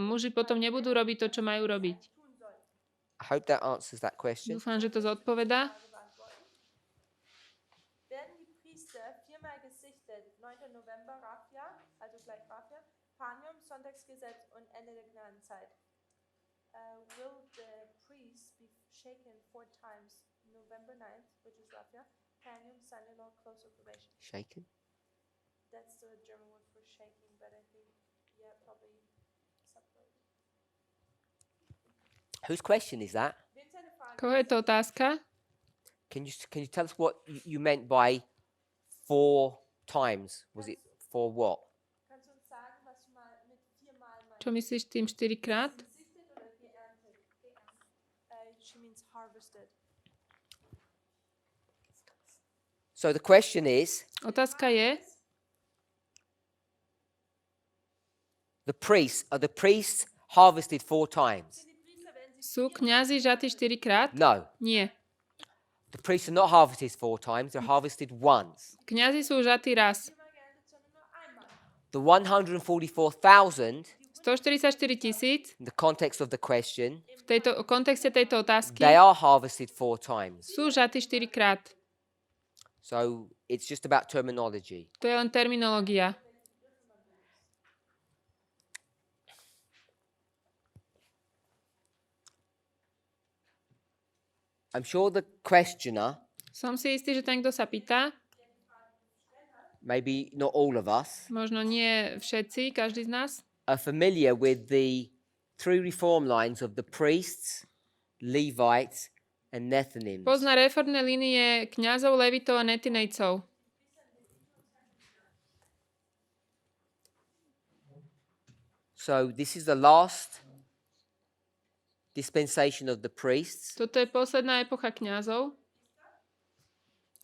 S2: Muži potom nebudú robiť to, čo majú robiť.
S1: I hope that answers that question.
S2: Dúfam, že to zodpovedá.
S3: Werden die Priester viermal gesichtet, 9. November, Raffia, also gleich Raffia, Panium, Sonntagsgesetz und Ende der Gnadenzeit. Will the priest be shaken 4 times, November 9th, which is Raffia, Panium, Sunday law, close of probation?
S1: Shaken?
S3: That's the German word for shaking, but I think, yeah, probably separated.
S1: Whose question is that?
S3: Wem seine Frage?
S2: Koho je to otázka?
S1: Can you tell us what you meant by 4 times? Was it for what?
S3: Kannst du uns sagen, was du mal mit 4-mal meinst?
S2: Čo myslíš tým 4-krát?
S3: Gesichtet oder geerntet? She means harvested.
S1: So the question is,
S2: Otázka je,
S1: are the priests harvested 4 times?
S2: sú kňazi žatí 4-krát?
S1: No.
S2: Nie.
S1: The priests are not harvested 4 times, they're harvested once.
S2: Kňazi sú žatí raz.
S1: The 144,000,
S2: 144 000
S1: in the context of the question,
S2: v kontexte tejto otázky
S1: they are harvested 4 times.
S2: sú žatí 4-krát.
S1: So it's just about terminology.
S2: To je len terminológia.
S1: I'm sure the questioner,
S2: Som si istý, že ten, kto sa pýta,
S1: maybe not all of us,
S2: možno nie všetci, každý z nás,
S1: are familiar with the 3 reform lines of the priests, Levites, and Nethinims.
S2: pozná reformné línie kňazov, levitov a netinejcov.
S1: So this is the last dispensation of the priests,
S2: Toto je posledná epocha kňazov,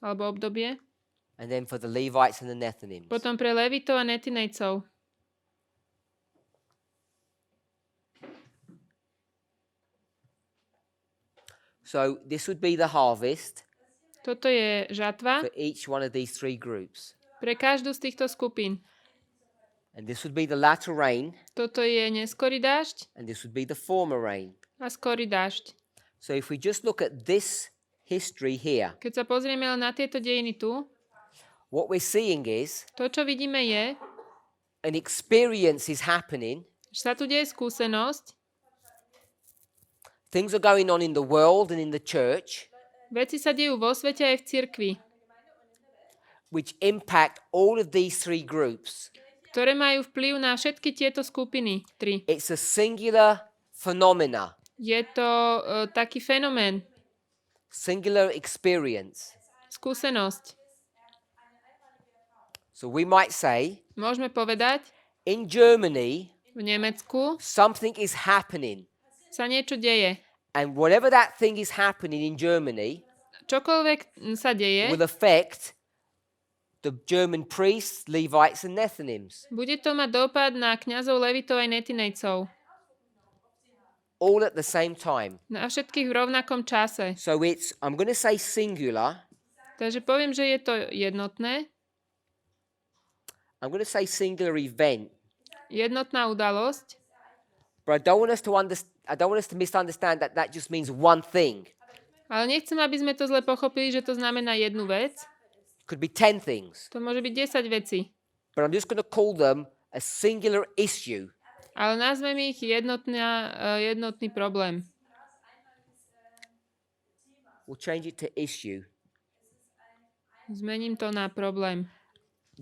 S2: alebo obdobie.
S1: and then for the Levites and the Nethinims.
S2: Potom pre levitov a netinejcov.
S1: So this would be the harvest
S2: Toto je žatva
S1: for each one of these 3 groups.
S2: pre každú z týchto skupín.
S1: And this would be the latter rain,
S2: Toto je neskorý dážď
S1: and this would be the former rain.
S2: a skorý dážď.
S1: So if we just look at this history here,
S2: Keď sa pozrieme len na tieto dejiny tu,
S1: what we're seeing is
S2: to, čo vidíme, je,
S1: an experience is happening.
S2: že sa tu deje skúsenosť,
S1: Things are going on in the world and in the church,
S2: veci sa dejú vo svete aj v cirkvi,
S1: which impact all of these 3 groups.
S2: ktoré majú vplyv na všetky tieto skupiny. 3.
S1: It's a singular phenomena,
S2: Je to taký fenomén,
S1: singular experience.
S2: skúsenosť.
S1: So we might say,
S2: Môžeme povedať,
S1: in Germany,
S2: v Nemecku
S1: something is happening.
S2: sa niečo deje.
S1: And whatever that thing is happening in Germany
S2: Čokoľvek sa deje,
S1: will affect the German priests, Levites, and Nethinims.
S2: bude to mať dopad na kňazov, levitov aj netinejcov.
S1: All at the same time.
S2: Na všetkých v rovnakom čase.
S1: So it's, I'm going to say singular.
S2: Takže poviem, že je to jednotné.
S1: I'm going to say singular event.
S2: jednotná udalosť,
S1: But I don't want us to misunderstand that that just means one thing.
S2: ale nechcem, aby sme to zle pochopili, že to znamená jednu vec.
S1: It could be 10 things.
S2: To môže byť 10 vecí.
S1: But I'm just going to call them a singular issue.
S2: Ale nazvem ich jednotný problém.
S1: We'll change it to issue.
S2: Zmením to na problém.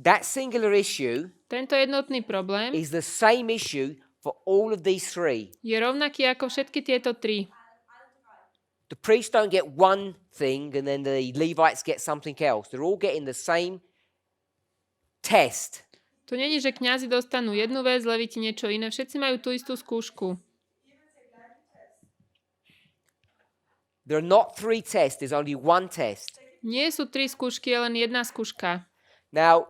S1: That singular issue
S2: Tento jednotný problém
S1: is the same issue for all of these three.
S2: je rovnaký ako všetky tieto tri.
S1: The priests don't get one thing and then the Levites get something else. They're all getting the same test.
S2: To není, že kňazi dostanú jednu vec, leviti niečo iné. Všetci majú tú istú skúšku.
S1: There are not three tests, there's only one test.
S2: Nie sú tri skúšky, je len jedna skúška.
S1: Now,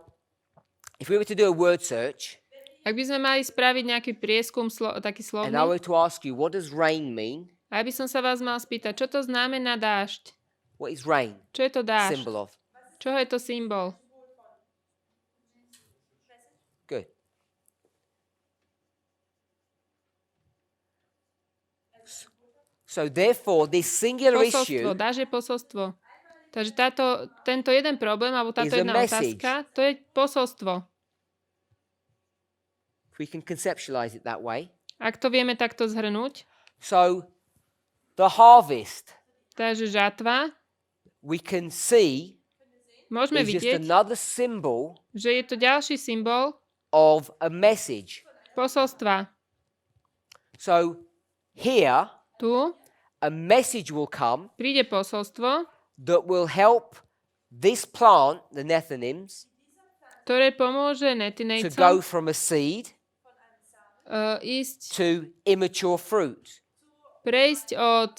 S1: if we were to do a word search,
S2: Ak by sme mali spraviť nejaký prieskum, taký
S1: and I
S2: slovný,
S1: were to ask you, what does rain mean?
S2: a aby som sa vás mal spýtať, čo to znamená dážď?
S1: What is rain?
S2: Čo je to dážď?
S1: Symbol of.
S2: Čoho je to symbol?
S1: Good. So therefore, this singular
S2: Posolstvo.
S1: issue
S2: Dážď je posolstvo. Takže tento jeden problém, alebo táto
S1: is a
S2: jedna
S1: message.
S2: otázka, to je posolstvo.
S1: if we can conceptualize it that way.
S2: Ak to vieme takto zhrnúť,
S1: So the harvest,
S2: takže žatva,
S1: we can see,
S2: môžeme
S1: is just
S2: vidieť,
S1: another symbol
S2: že je to ďalší symbol
S1: of a message.
S2: posolstva.
S1: So here,
S2: Tu
S1: a message will come
S2: príde posolstvo,
S1: that will help this plant, the Nethinims,
S2: ktoré pomôže
S1: to go
S2: netinejcom
S1: from a seed
S2: ísť,
S1: to immature fruit.
S2: prejsť od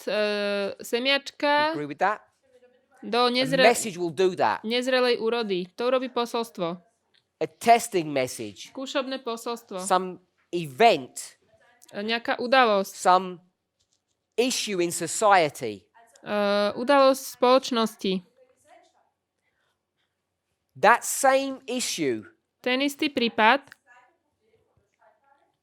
S2: semiačka
S1: Agree with that?
S2: do
S1: A message will do that.
S2: nezrelej úrody. To robí posolstvo.
S1: A testing message,
S2: Skúšobné posolstvo.
S1: some event,
S2: Nejaká udalosť.
S1: some issue in society.
S2: Udalosť spoločnosti.
S1: That same issue,
S2: Ten istý prípad,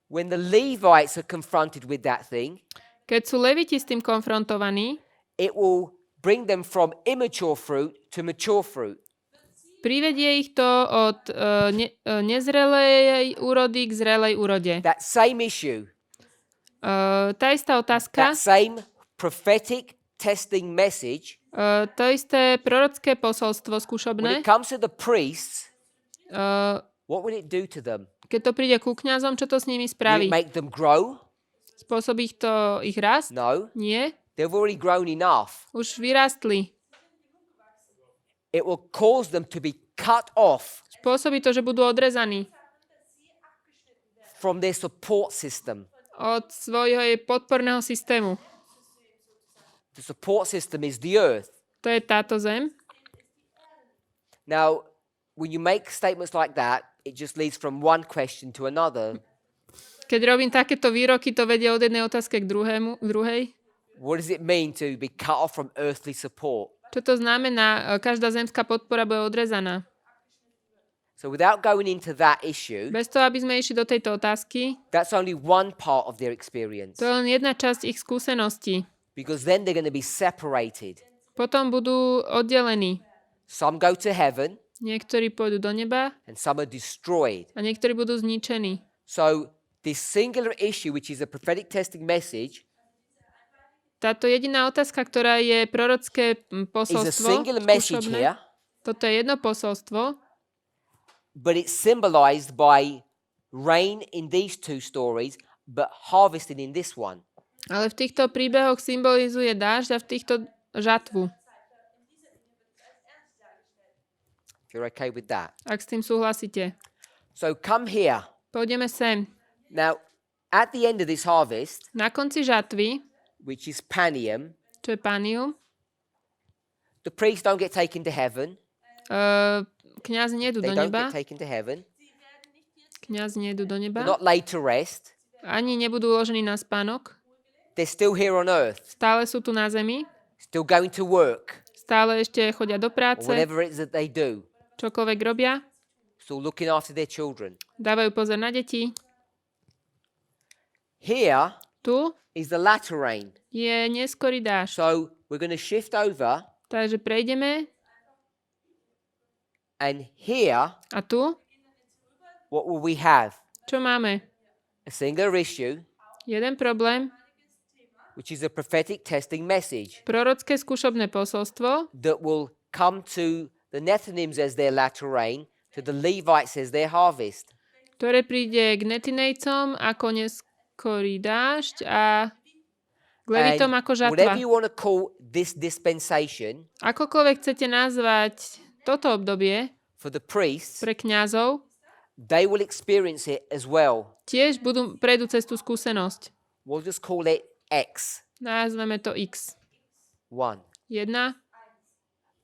S1: when the Levites are confronted with that thing,
S2: keď sú leviti s tým konfrontovaní,
S1: it will bring them from immature fruit to mature fruit.
S2: privedie ich to od nezrelej úrody k zrelej úrode.
S1: That same issue,
S2: Tá istá otázka,
S1: that same prophetic testing message,
S2: to isté prorocké posolstvo
S1: when
S2: skúšobné,
S1: it comes to the priests,
S2: uh,
S1: what will it do to them?
S2: keď to príde ku kňazom, čo to s nimi
S1: Will
S2: spraví?
S1: it make them grow?
S2: Spôsobí to ich rast?
S1: No.
S2: Nie.
S1: They've already grown enough.
S2: Už vyrástli.
S1: It will cause them to be cut off
S2: Spôsobí to, že budú odrezaní
S1: from their support system.
S2: od svojho podporného systému.
S1: The support system is the earth.
S2: To je táto zem.
S1: Now, when you make statements like that, it just leads from one question to another.
S2: Keď robím takéto výroky, to vedie od jednej otázky k druhej.
S1: What does it mean to be cut off from earthly support?
S2: Čo to znamená? Každá zemská podpora bude odrezaná.
S1: So without going into that issue,
S2: Bez toho, aby sme išli do tejto otázky,
S1: that's only one part of their experience.
S2: to je len jedna časť ich skúseností.
S1: Because then they're going to be separated.
S2: Potom budú oddelení.
S1: Some go to heaven
S2: Niektorí pôjdu do neba
S1: and some are destroyed.
S2: a niektorí budú zničení.
S1: So this singular issue, which is a prophetic testing message,
S2: Táto jediná otázka, ktorá je prorocké
S1: is a
S2: posolstvo,
S1: singular message
S2: skúšobné,
S1: here,
S2: toto je jedno posolstvo,
S1: but it's symbolized by rain in these two stories, but harvesting in this one.
S2: ale v týchto príbehoch symbolizuje dážď a v týchto žatvu.
S1: If you're okay with that.
S2: Ak s tým súhlasíte.
S1: So come here.
S2: Pôjdeme sem.
S1: Now, at the end of this harvest,
S2: Na konci žatvy,
S1: which is Panium,
S2: čo je panium,
S1: the priests don't get taken to heaven.
S2: kňazi nejdu
S1: They
S2: do
S1: don't
S2: neba.
S1: get taken to heaven.
S2: Kňazi nejdu do
S1: They're
S2: neba.
S1: not laid to rest.
S2: Ani nebudú uložení na spánok.
S1: They're still here on earth,
S2: Stále sú tu na zemi.
S1: still going to work,
S2: Stále ešte chodia do
S1: or
S2: práce.
S1: whatever it is that they do,
S2: Čokoľvek robia.
S1: still looking after their children.
S2: Dávajú pozor na deti.
S1: Here
S2: Tu
S1: is the latter rain.
S2: je neskorý dážď.
S1: So we're going to shift over,
S2: Takže prejdeme
S1: and here,
S2: a tu
S1: what will we have?
S2: čo máme?
S1: A singular issue,
S2: Jeden problém,
S1: which is a prophetic testing message
S2: prorocké skúšobné posolstvo,
S1: that will come to the Nethinims as their latter rain, to the Levites as their harvest.
S2: ktoré príde k Netinejcom ako neskorý dážď a k Levitom ako
S1: whatever
S2: žatva.
S1: you want to call this dispensation,
S2: Akokoľvek chcete nazvať toto obdobie
S1: for the priests,
S2: pre kňazov,
S1: they will experience it as well.
S2: tiež prejdú cez tú skúsenosť.
S1: We'll just call it X,
S2: Nazveme to X.
S1: 1.
S2: 1.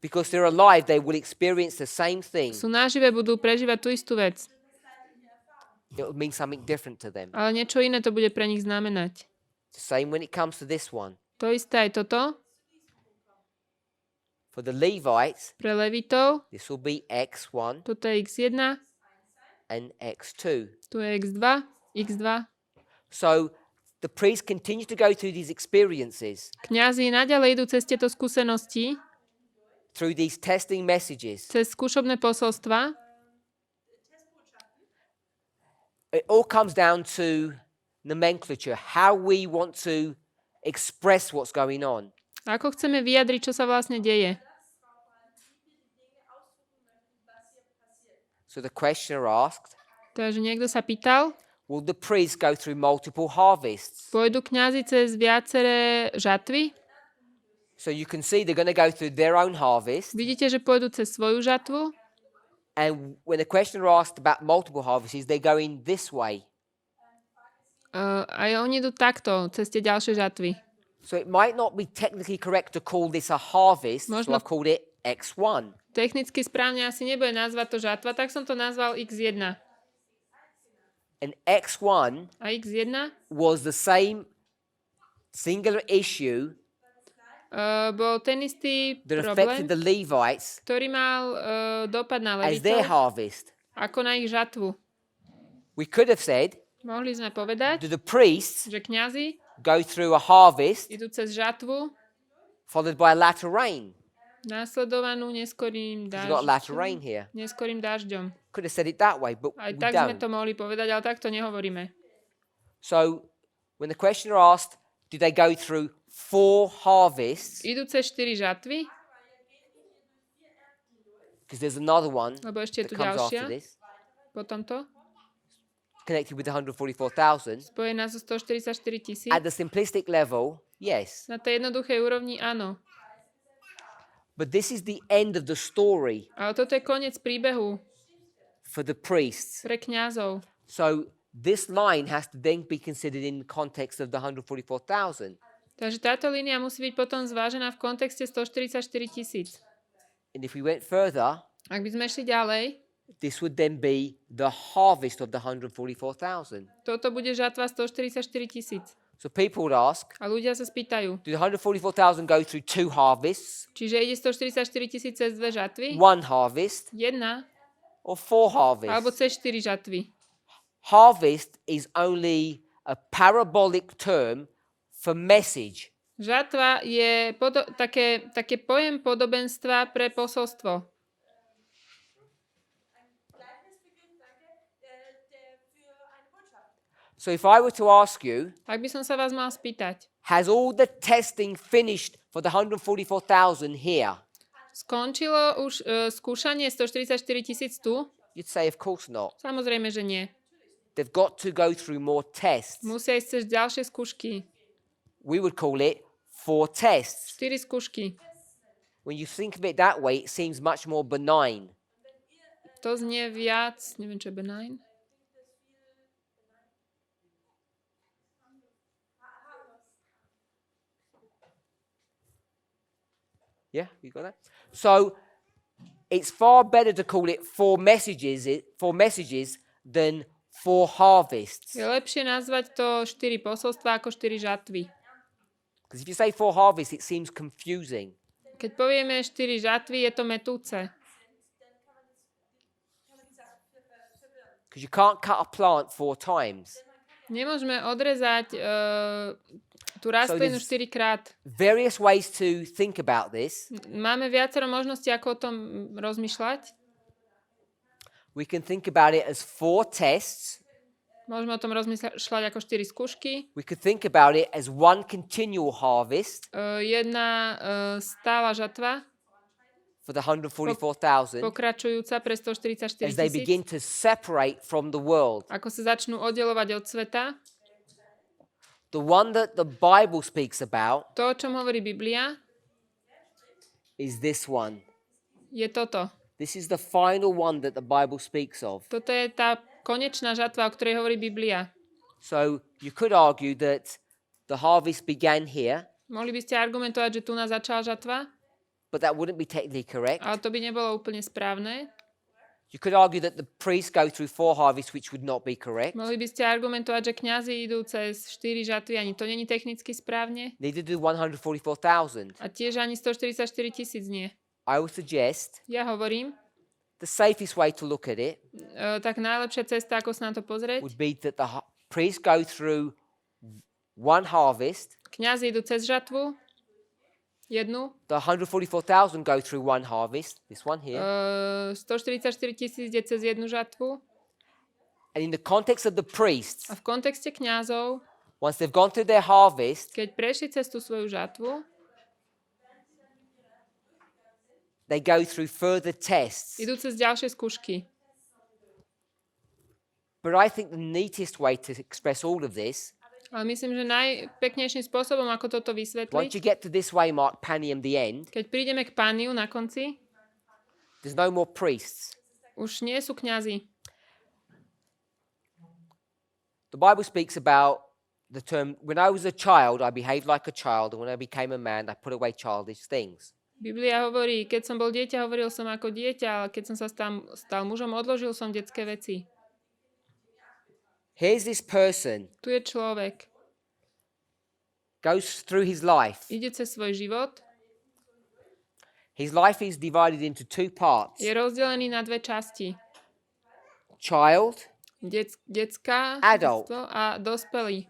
S1: Because they're alive, they will experience the same thing.
S2: Sú nažive, budú prežívať tú istú vec.
S1: It will mean something different to them.
S2: Ale niečo iné to bude pre nich znamenať.
S1: The same when it comes to this one.
S2: To isté aj toto.
S1: For the Levites,
S2: Pre Levitov,
S1: this will be X1
S2: toto je X1,
S1: and X2.
S2: tu je X2, X2.
S1: So the priests continue to go through these experiences,
S2: Kňazi naďalej idú cez tieto skúsenosti,
S1: through these testing messages.
S2: cez skúšobné posolstva.
S1: It all comes down to nomenclature, how we want to express what's going on.
S2: Ako chceme vyjadriť, čo sa vlastne deje.
S1: So the questioner asked,
S2: Takže niekto sa pýtal,
S1: will the priests go through multiple harvests?
S2: pôjdu kňazi cez viaceré žatvy?
S1: So you can see they're going to go through their own harvest.
S2: Vidíte, že pôjdu cez svoju žatvu?
S1: And when the questioner asked about multiple harvests, they're going this way.
S2: Aj oni idú takto, cez tie ďalšie žatvy.
S1: So it might not be technically correct to call this a harvest, so
S2: Možno-
S1: I've called it X1.
S2: Technicky správne asi nebude nazvať to žatva, tak som to nazval X1.
S1: And X1
S2: A X1
S1: was the same singular issue
S2: bol ten istý
S1: that affected
S2: problém,
S1: the Levites
S2: ktorý mal dopad na
S1: as their
S2: Levitov,
S1: harvest.
S2: ako na ich žatvu.
S1: We could have said,
S2: Mohli sme povedať,
S1: do the priests
S2: že kňazi
S1: go through a harvest
S2: idú cez žatvu,
S1: followed by a latter rain?
S2: následovanú neskorým
S1: You've got latter rain
S2: dažďom.
S1: here.
S2: Neskorým dažďom.
S1: Could have said it that way, but
S2: Aj
S1: we
S2: tak sme
S1: don't.
S2: to mohli povedať, ale tak to nehovoríme.
S1: So when the questioner asked, did they go through 4 harvests?
S2: Idú cez 4 žatvy,
S1: Because there's another one
S2: lebo ešte je
S1: that
S2: tu
S1: comes
S2: ďalšia,
S1: after this,
S2: potom to,
S1: connected with the 144,000.
S2: spojená so 144 000.
S1: At the simplistic level, yes.
S2: Na tej jednoduchej úrovni áno.
S1: But this is the end of the story
S2: Ale toto je koniec príbehu
S1: for the priests.
S2: pre kňazov.
S1: So this line has to then be considered in the context of the 144,000.
S2: Takže táto línia musí byť potom zvážená v kontexte 144 000.
S1: And if we went further,
S2: Ak by sme šli ďalej,
S1: this would then be the harvest of the 144,000.
S2: toto bude žatva 144 000.
S1: So people would ask,
S2: A ľudia sa spýtajú,
S1: do the 144,000 go through 2 harvests,
S2: čiže ide 144 000 cez 2 žatvy?
S1: 1 harvest,
S2: Jedna
S1: or 4
S2: alebo
S1: harvests?
S2: cez 4 žatvy?
S1: Harvest is only a parabolic term for message.
S2: Žatva je také pojem podobenstva pre posolstvo.
S1: So if I were to ask you,
S2: Ak by som sa vás mal spýtať,
S1: has all the testing finished for the 144,000 here?
S2: skončilo už skúšanie 144 000 tu?
S1: You'd say, of course not.
S2: Samozrejme, že nie.
S1: They've got to go through more tests.
S2: Musia ísť cez ďalšie skúšky.
S1: We would call it 4 tests.
S2: 4 skúšky.
S1: When you think of it that way, it seems much more benign.
S2: To znie viac, neviem čo je benign.
S1: Yeah, you got that? So it's far better to call it 4 messages than 4 harvests.
S2: Je lepšie nazvať to 4 posolstva ako 4 žatvy.
S1: Because if you say 4 harvests, it seems confusing.
S2: Keď povieme 4 žatvy, je to metúce.
S1: Because you can't cut a plant 4 times.
S2: Nemôžeme odrezať tú rastlinu
S1: there's-
S2: 4-krát.
S1: Various ways to think about this.
S2: Máme viacero možností, ako o tom rozmýšľať.
S1: We can think about it as 4 tests.
S2: Môžeme o tom rozmýšľať ako 4 skúšky.
S1: We could think about it as 1 continual harvest
S2: Jedna stála žatva,
S1: for the 144,000
S2: pokračujúca pre 144
S1: as they
S2: 000.
S1: begin to separate from the world.
S2: Ako sa začnú oddelovať od sveta.
S1: The one that the Bible speaks about
S2: To, o čom hovorí Biblia,
S1: is this one.
S2: je toto.
S1: This is the final one that the Bible speaks of.
S2: Toto je tá konečná žatva, o ktorej hovorí Biblia.
S1: So you could argue that the harvest began here,
S2: Mohli by ste argumentovať, že tu nás začala žatva,
S1: but that wouldn't be technically correct.
S2: ale to by nebolo úplne správne.
S1: You could argue that the priests go through 4 harvests, which would not be correct.
S2: Mohli by ste argumentovať, že kňazi idú cez 4 žatvy, ani to není technicky správne.
S1: Neither do 144,000.
S2: A tiež ani 144 000 nie.
S1: I would suggest
S2: Ja hovorím,
S1: the safest way to look at it
S2: tak najlepšia cesta, ako sa na to pozrieť,
S1: would be that the priests go through 1 harvest,
S2: kňazi idú cez žatvu, jednu,
S1: the 144,000 go through 1 harvest, this one here,
S2: 144 000 ide cez jednu žatvu
S1: and in the context of the priests,
S2: a v kontexte kňazov,
S1: once they've gone through their harvest,
S2: keď prešli cez tú svoju žatvu,
S1: they go through further tests.
S2: idú cez ďalšie skúšky.
S1: But I think the neatest way to express all of this,
S2: Ale myslím, že najpeknejším spôsobom, ako toto
S1: once
S2: vysvetliť,
S1: you get to this waymark, Panium, the end,
S2: keď prídeme k pániu na konci,
S1: there's no more priests.
S2: už nie sú kňazi.
S1: The Bible speaks about the term, when I was a child, I behaved like a child, and when I became a man, I put away childish things.
S2: Biblia hovorí, keď som bol dieťa, hovoril som ako dieťa, ale keď som sa stal mužom, odložil som detské veci.
S1: Here's this person,
S2: Tu je človek.
S1: goes through his life.
S2: Ide cez svoj život.
S1: His life is divided into 2 parts.
S2: Je rozdelený na 2 časti.
S1: Child,
S2: Detská
S1: Adult.
S2: detstvo a dospelý.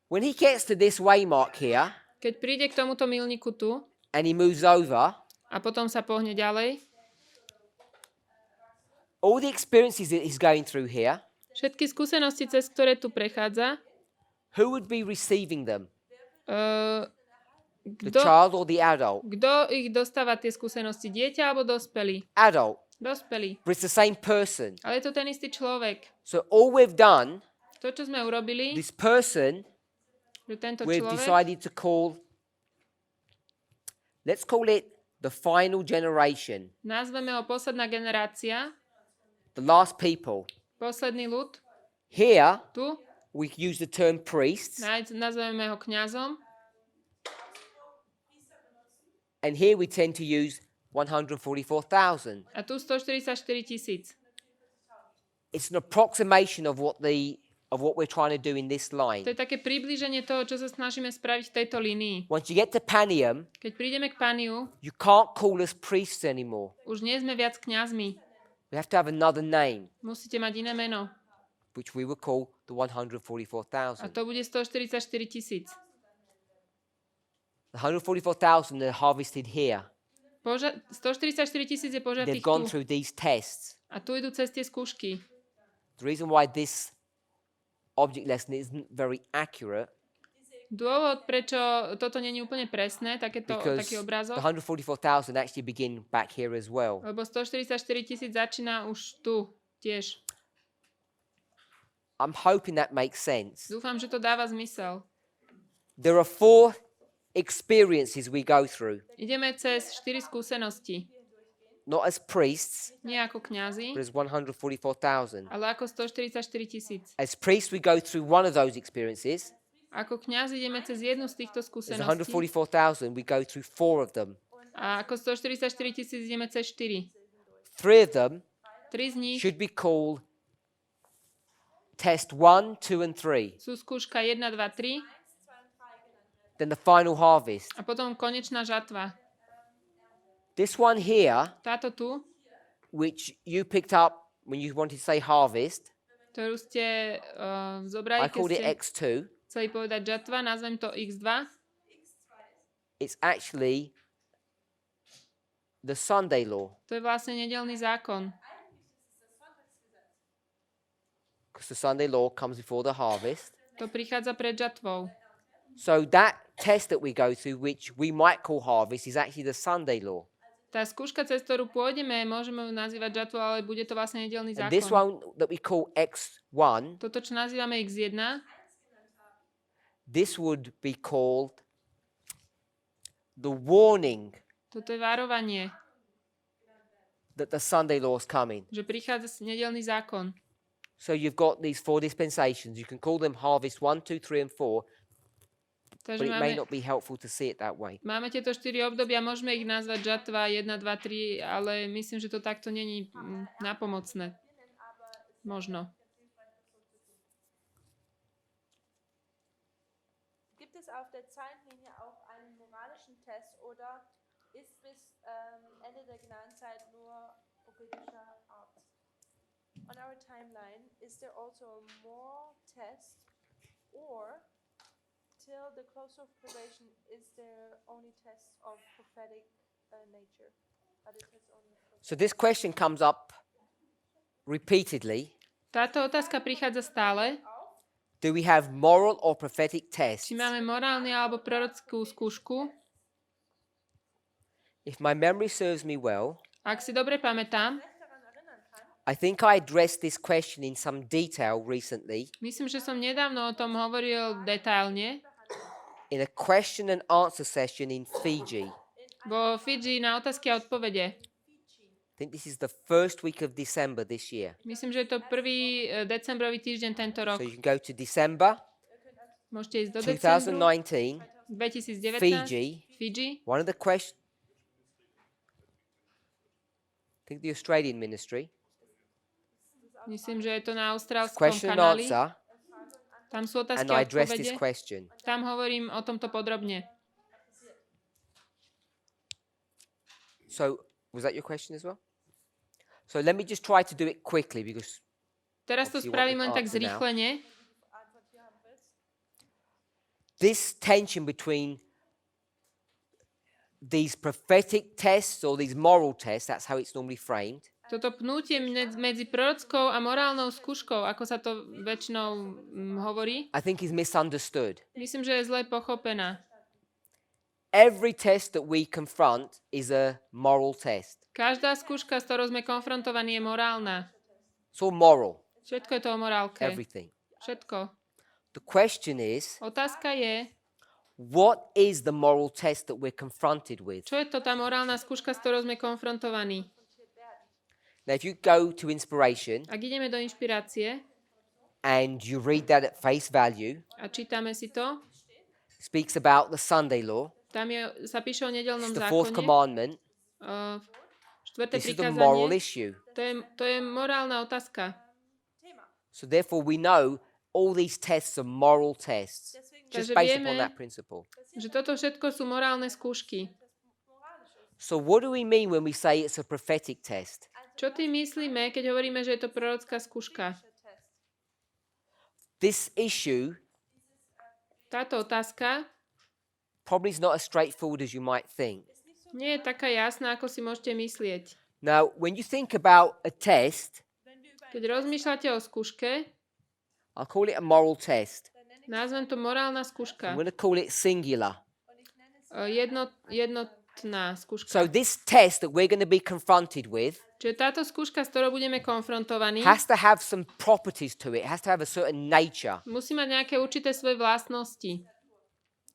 S1: when he gets to this waymark here,
S2: Keď príde k tomuto milníku tu
S1: and he moves over,
S2: a potom sa pohne ďalej,
S1: all the experiences that he's going through here,
S2: všetky skúsenosti, cez ktoré tu prechádza,
S1: who would be receiving them? The
S2: kto
S1: child or the adult?
S2: ich dostáva tie skúsenosti? Dieťa alebo dospelý?
S1: Adult.
S2: Dospelý.
S1: But it's the same person.
S2: Ale je to ten istý človek.
S1: So all we've done,
S2: To, čo sme urobili,
S1: this person,
S2: že tento
S1: we've
S2: človek,
S1: decided to call, let's call it the final generation,
S2: nazveme ho posledná generácia,
S1: the last people.
S2: posledný ľud,
S1: Here,
S2: tu,
S1: we use the term priests,
S2: nazveme ho kňazom,
S1: and here we tend to use 144,000.
S2: a tu 144 000.
S1: It's an approximation of what we're trying to do in this line.
S2: To je také priblíženie toho, čo sa snažíme spraviť v tejto línii.
S1: Once you get to Panium,
S2: Keď prídeme k Pániu,
S1: you can't call us priests anymore.
S2: už nie sme viac kňazmi.
S1: We have to have another name,
S2: Musíte mať iné meno.
S1: which we will call the
S2: A
S1: 144,000.
S2: to bude 144 000.
S1: The 144,000 are harvested here.
S2: 144 000 je požatých
S1: They've gone
S2: tu.
S1: through these tests.
S2: A tu idú cez tie skúšky.
S1: The reason why this object lesson isn't very accurate
S2: Dôvod, prečo toto nie je úplne presné, taký
S1: because
S2: obrázok,
S1: the 144,000 actually begin back here as well.
S2: lebo 144 000 začína už tu tiež.
S1: I'm hoping that makes sense.
S2: Dúfam, že to dáva zmysel.
S1: There are 4 experiences we go through,
S2: Ideme cez 4 skúsenosti.
S1: not as priests,
S2: Nie ako kňazi,
S1: but as 144,000.
S2: ale ako 144 000.
S1: As priests, we go through one of those experiences.
S2: Ako kňazi ideme cez jednu z týchto
S1: As
S2: skúseností.
S1: 144,000, we go through 4 of them.
S2: A ako 144 000 ideme cez 4.
S1: 3 of them
S2: 3 z nich
S1: should be called test 1, 2, and 3.
S2: sú skúška 1, 2, 3
S1: Then the final harvest.
S2: a potom konečná žatva.
S1: This one here,
S2: Táto tu,
S1: which you picked up when you wanted to say harvest,
S2: ktorú ste zobrali,
S1: I called it
S2: keď ste
S1: X2.
S2: chceli povedať žatva, nazvem to X2.
S1: It's actually the Sunday law.
S2: To je vlastne nedeľný zákon.
S1: Because the Sunday law comes before the harvest.
S2: To prichádza pred žatvou.
S1: So that test that we go through, which we might call harvest, is actually the Sunday law.
S2: Tá skúška, cez ktorú pôjdeme, môžeme ju nazývať žatvou, ale bude to vlastne nedeľný
S1: And this
S2: zákon.
S1: one that we call X1,
S2: Toto, čo nazývame X1,
S1: this would be called the warning
S2: toto je varovanie,
S1: that the Sunday law is coming.
S2: že prichádza nedeľný zákon.
S1: So you've got these 4 dispensations. You can call them harvest 1, 2, 3, and 4,
S2: Takže
S1: but it may
S2: máme,
S1: not be helpful to see it that way.
S2: máme tieto 4 obdobia, môžeme ich nazvať žatva 1, 2, 3, ale myslím, že to takto není napomocné. Možno.
S3: Gibt es auf der Zeitlinie auch einen moralischen Test oder ist bis Ende der Gnadenzeit nur obedischer Art? On our timeline, is there also a moral test or till the close of probation is there only tests of prophetic nature? Are the tests only prophetic?
S1: So this question comes up repeatedly.
S2: Táto otázka prichádza stále.
S1: Do we have moral or prophetic tests?
S2: Či máme morálny alebo prorockú skúšku?
S1: If my memory serves me well,
S2: Ak si dobre pamätám,
S1: I think I addressed this question in some detail recently
S2: myslím, že som nedávno o tom hovoril detailne.
S1: in a question and answer session in Fiji.
S2: Vo Fidži na otázky a odpovede.
S1: I think this is the first week of December this year.
S2: Myslím, že je to prvý decembrový týždeň tento rok.
S1: So you can go to December
S2: Môžete ísť do decembru
S1: 2019,
S2: 2019. Fidži.
S1: one of the questions, I think the Australian ministry,
S2: Myslím, že je to na austrálskom
S1: question and
S2: kanáli.
S1: answer,
S2: Tam sú otázky
S1: and
S2: a
S1: I addressed this
S2: odpovede.
S1: question.
S2: Tam hovorím o tomto podrobne.
S1: So was that your question as well? So let me just try to do it quickly because
S2: Teraz to
S1: Obviously,
S2: spravím
S1: what
S2: len
S1: the
S2: tak
S1: answer now.
S2: zrýchlene.
S1: this tension between these prophetic tests or these moral tests, that's how it's normally framed,
S2: Toto pnutie medzi prorockou a morálnou skúškou, ako sa to väčšinou hovorí,
S1: I think is misunderstood.
S2: myslím, že je zle pochopená.
S1: Every test that we confront is a moral test.
S2: Každá skúška, s ktorou sme konfrontovaní, je morálna.
S1: It's all moral,
S2: Všetko je to o morálke.
S1: everything.
S2: Všetko.
S1: The question is,
S2: Otázka je,
S1: what is the moral test that we're confronted with?
S2: čo je to tá morálna skúška, s ktorou sme konfrontovaní.
S1: Now, if you go to inspiration
S2: Ak ideme do inšpirácie
S1: and you read that at face value,
S2: a čítame si to,
S1: it speaks about the Sunday law,
S2: tam sa píše o nedeľnom
S1: it's the fourth
S2: zákone.
S1: commandment.
S2: Štvrté
S1: This is the moral
S2: prikázanie.
S1: issue.
S2: To je morálna otázka.
S1: So therefore, we know all these tests are moral tests, just
S2: Takže
S1: based upon
S2: vieme,
S1: that principle.
S2: že toto všetko sú morálne skúšky.
S1: So what do we mean when we say it's a prophetic test?
S2: Čo tým myslíme, keď hovoríme, že je to prorocká skúška?
S1: This issue
S2: Táto otázka
S1: probably is not as straightforward as you might think.
S2: nie je taká jasná, ako si môžete myslieť.
S1: Now, when you think about a test,
S2: Keď rozmýšľate o skúške,
S1: I'll call it a moral test.
S2: názvem to morálna
S1: I'm
S2: skúška.
S1: going to call it singular.
S2: Jednotná skúška.
S1: So this test that we're going to be confronted with
S2: Čiže táto skúška, s ktorou budeme konfrontovaní,
S1: has to have some properties to it. It has to have a certain nature.
S2: musí mať nejaké určité svoje vlastnosti.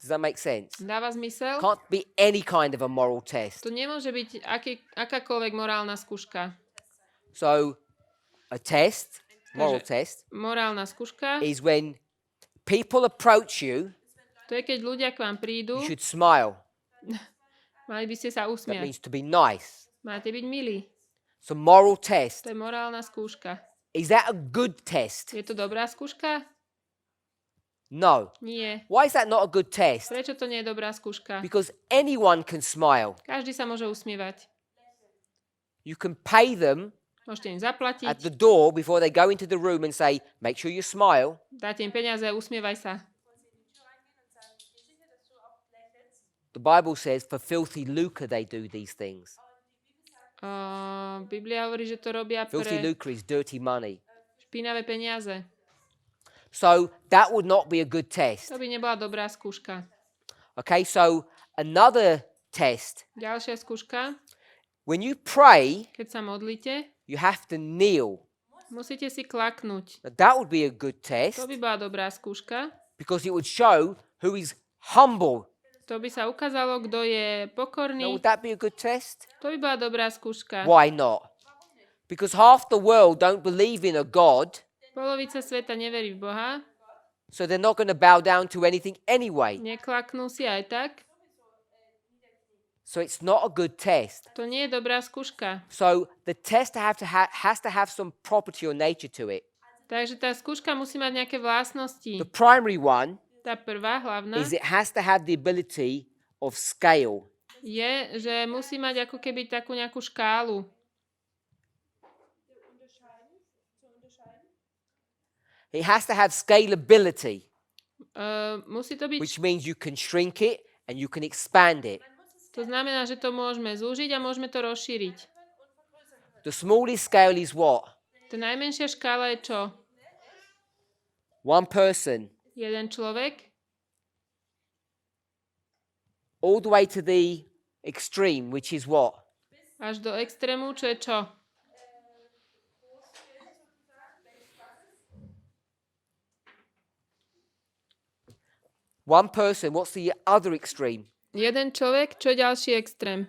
S1: Does that make sense?
S2: Dáva zmysel?
S1: Can't be any kind of a moral test.
S2: To nemôže byť akákoľvek morálna skúška.
S1: So a test, moral
S2: Takže
S1: test,
S2: morálna skúška,
S1: is when people approach you,
S2: to je keď ľudia k vám prídu,
S1: you should smile.
S2: mali by ste sa
S1: That
S2: usmiať.
S1: means to be nice.
S2: Máte byť milí.
S1: It's a moral test.
S2: To je morálna skúška.
S1: Is that a good test?
S2: Je to dobrá skúška?
S1: No.
S2: Nie.
S1: Why is that not a good test?
S2: Prečo to nie je dobrá skúška?
S1: Because anyone can smile.
S2: Každý sa môže usmievať.
S1: You can pay them
S2: Môžete im zaplatiť,
S1: at the door before they go into the room and say, make sure you smile.
S2: dáte im peniaze a usmievaj sa.
S1: The Bible says for filthy lucre they do these things.
S2: Biblia hovorí, že to robia
S1: Filthy
S2: pre
S1: lucre is dirty money.
S2: špinavé peniaze.
S1: So that would not be a good test.
S2: To by nebola dobrá skúška.
S1: Okay, so another test.
S2: Ďalšia skúška.
S1: When you pray,
S2: Keď sa modlíte,
S1: you have to kneel.
S2: musíte si klaknúť.
S1: Now, that would be a good test
S2: To by bola dobrá skúška.
S1: because it would show who is humble.
S2: To by sa ukázalo, kto je
S1: Now,
S2: pokorný.
S1: would that be a good test?
S2: To by bola dobrá skúška.
S1: Why not? Because half the world don't believe in a God,
S2: Polovica sveta neverí v Boha.
S1: so they're not going to bow down to anything anyway.
S2: Neklaknú si aj tak.
S1: So it's not a good test.
S2: To nie je dobrá skúška.
S1: So the test has to have some property or nature to it.
S2: Takže tá skúška musí mať nejaké vlastnosti.
S1: The primary one
S2: Tá prvá, hlavná,
S1: is it has to have the ability of scale.
S2: je, že musí mať ako keby takú nejakú škálu.
S1: It has to have scalability,
S2: Musí to byť,
S1: which means you can shrink it and you can expand it.
S2: to znamená, že to môžeme zúžiť a môžeme to rozšíriť.
S1: The smallest scale is what?
S2: Tá najmenšia škála je čo?
S1: One person.
S2: Jeden človek
S1: All the way to the extreme, which is what?
S2: až do extrému, čo je čo?
S1: One person, what's the other extreme?
S2: Jeden človek, čo je ďalší extrém?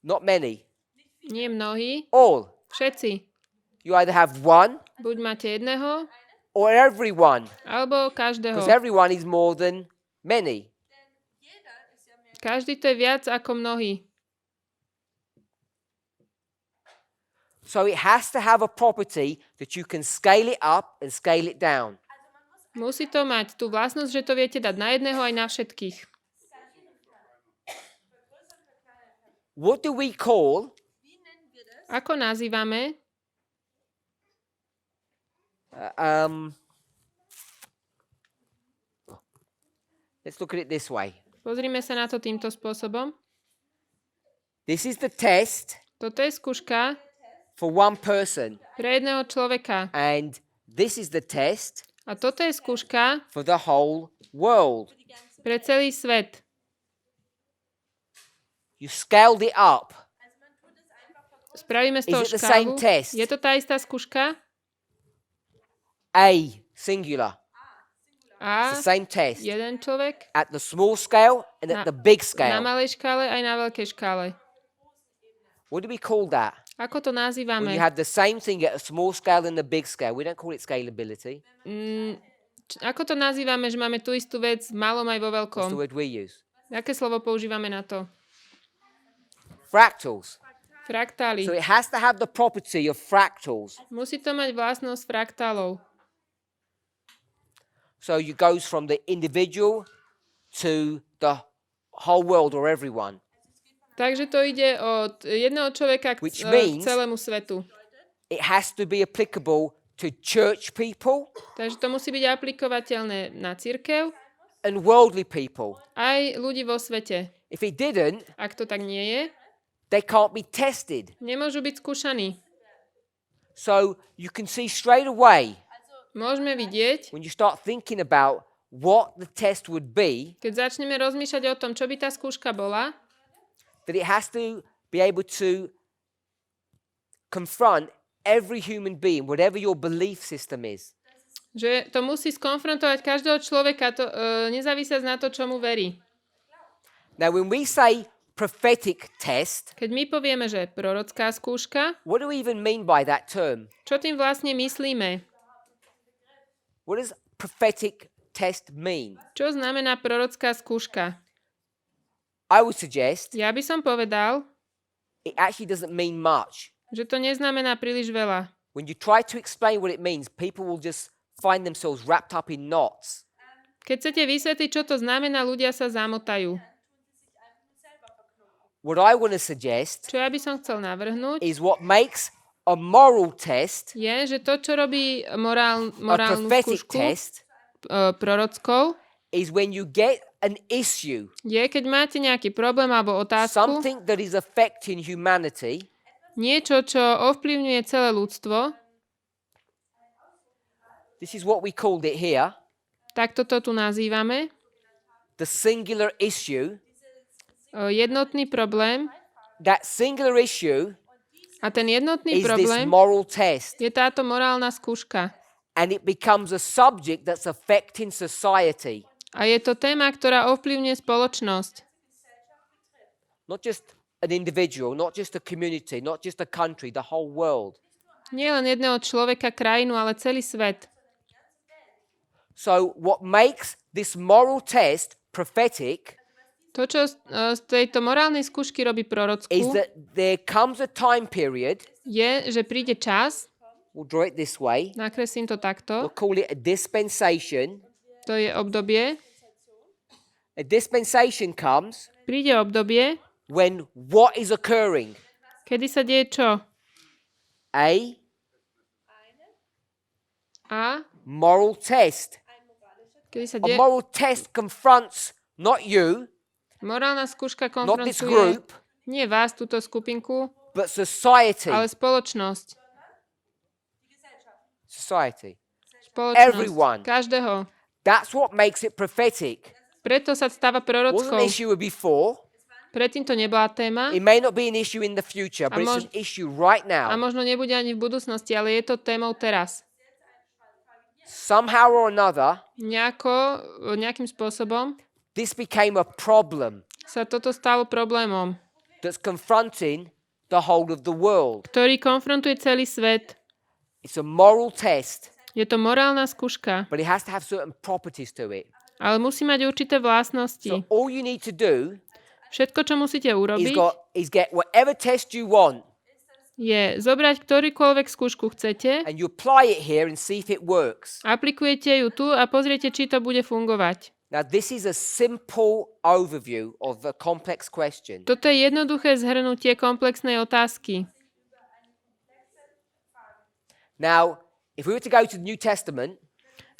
S1: Not many.
S2: Nie mnohí,
S1: All.
S2: všetci.
S1: You either have one
S2: Buď máte jedného,
S1: or everyone,
S2: alebo každého.
S1: because everyone is more than many.
S2: Každý to je viac ako mnohí.
S1: So it has to have a property that you can scale it up and scale it down.
S2: Musí to mať tú vlastnosť, že to viete dať na jedného aj na všetkých.
S1: What do we call
S2: Ako nazývame?
S1: Let's look at it this way.
S2: Pozrime sa na to týmto spôsobom.
S1: This is the test
S2: Toto je skúška
S1: for one person,
S2: pre jedného človeka.
S1: and this is the test
S2: A toto je skúška
S1: for the whole world.
S2: pre celý svet.
S1: You scaled it up.
S2: Spravíme z toho
S1: Is it the same
S2: škálu.
S1: test?
S2: Je to tá istá skúška?
S1: A singular.
S2: A
S1: It's the same test
S2: jeden človek
S1: at the small scale and at the big
S2: na
S1: scale.
S2: malej škále aj na veľkej škále.
S1: What do we call that?
S2: Ako to
S1: When
S2: nazývame?
S1: you have the same thing at a small scale and the big scale. We don't call it scalability.
S2: Ako to nazývame, že máme tú istú vec v malom aj vo
S1: What's
S2: veľkom?
S1: the word we use?
S2: Aké slovo používame na to?
S1: Fractals.
S2: Fraktály.
S1: So it has to have the property of fractals.
S2: Musí to mať vlastnosť fraktálov.
S1: So it goes from the individual to the whole world or everyone.
S2: Takže to ide od jedného človeka k
S1: Which means-
S2: celému svetu.
S1: It has to be applicable to church people
S2: Takže to musí byť aplikovateľné na cirkev,
S1: and worldly people.
S2: aj ľudí vo svete.
S1: If it didn't,
S2: Ak to tak nie je,
S1: they can't be tested.
S2: nemôžu byť skúšaní.
S1: So you can see straight away
S2: Môžeme vidieť,
S1: when you start thinking about what the test would be,
S2: keď začneme rozmýšľať o tom, čo by tá skúška bola,
S1: that it has to be able to confront every human being, whatever your belief system is.
S2: že to musí skonfrontovať každého človeka, to, nezávisieť na to, čo mu verí.
S1: Now, when we say prophetic test,
S2: Keď my povieme, že prorocká skúška,
S1: what do we even mean by that term?
S2: čo tým vlastne myslíme?
S1: What does prophetic test mean?
S2: Čo znamená prorocká skúška?
S1: I would suggest
S2: Ja by som povedal,
S1: it actually doesn't mean much.
S2: že to neznamená príliš veľa.
S1: When you try to explain what it means, people will just find themselves wrapped up in knots.
S2: Keď chcete vysvetliť, čo to znamená, ľudia sa zamotajú.
S1: what I want to suggest
S2: Čo ja by som chcel navrhnúť,
S1: is what makes a moral test,
S2: je, že to, čo robí
S1: a
S2: morálnu
S1: prophetic
S2: skúšku
S1: test,
S2: prorockou,
S1: is when you get an issue,
S2: je, keď máte nejaký problém alebo otázku,
S1: something that is affecting humanity,
S2: niečo, čo ovplyvňuje celé ľudstvo,
S1: this is what we called it here,
S2: tak toto tu nazývame
S1: the singular issue.
S2: jednotný problém.
S1: That singular issue
S2: A ten jednotný
S1: is this
S2: problém
S1: moral test.
S2: je táto morálna skúška.
S1: And it becomes a subject that's affecting society.
S2: A je to téma, ktorá ovplyvňuje spoločnosť.
S1: Not just an individual, not just a community, not just a country, the whole world.
S2: Nie len jedného človeka, krajinu, ale celý svet.
S1: So what makes this moral test prophetic
S2: To, čo z tejto morálnej skúšky robí
S1: is
S2: prorockú,
S1: that there comes a time period,
S2: je, že príde čas,
S1: we'll draw it this way,
S2: nakreslím to
S1: we'll
S2: takto,
S1: call it a dispensation.
S2: to je obdobie,
S1: A dispensation comes
S2: príde obdobie,
S1: when what is occurring?
S2: kedy sa deje čo? A
S1: Moral test.
S2: kedy sa
S1: A
S2: deje
S1: moral test confronts not you,
S2: morálna skúška
S1: not this
S2: konfrontuje
S1: group,
S2: nie vás, túto skupinku,
S1: but society.
S2: ale spoločnosť.
S1: Society.
S2: Spoločnosť.
S1: Everyone.
S2: Každého.
S1: That's what makes it prophetic.
S2: Preto sa stáva
S1: Wasn't
S2: prorockou.
S1: an issue before.
S2: Predtým to nebola téma
S1: It may not be an issue in the future, but it's an issue right
S2: a
S1: now.
S2: možno nebude ani v budúcnosti, ale je to témou teraz.
S1: Somehow or another,
S2: Nejakým spôsobom
S1: this became a problem
S2: sa toto stalo problémom,
S1: that's confronting the whole of the world.
S2: ktorý konfrontuje celý svet.
S1: It's a moral test,
S2: Je to morálna skúška,
S1: but it has to have certain properties to it.
S2: ale musí mať určité vlastnosti.
S1: So all you need to do
S2: Všetko, čo musíte urobiť,
S1: is get whatever test you want
S2: je zobrať ktorýkoľvek skúšku chcete,
S1: and you apply it here and see if it works.
S2: aplikujete ju tu a pozriete, či to bude fungovať.
S1: Now, this is a simple overview of a complex question.
S2: Toto je jednoduché zhrnutie komplexnej otázky.
S1: Now, if we were to go to the New Testament,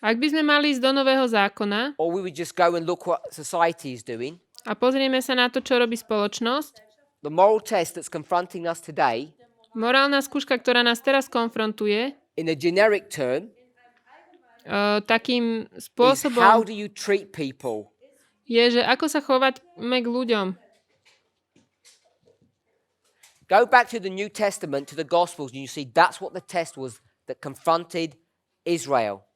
S2: Ak by sme mali ísť do Nového zákona
S1: or we would just go and look what society is doing,
S2: a pozrieme sa na to, čo robí spoločnosť,
S1: the moral test that's confronting us today,
S2: morálna skúška, ktorá nás teraz konfrontuje,
S1: in a generic term,
S2: takým
S1: is
S2: spôsobom
S1: how do you treat people?
S2: je, že ako sa chováme k ľuďom.
S1: Go back to the New Testament, to the Gospels, and you see that's what the test was that confronted Israel.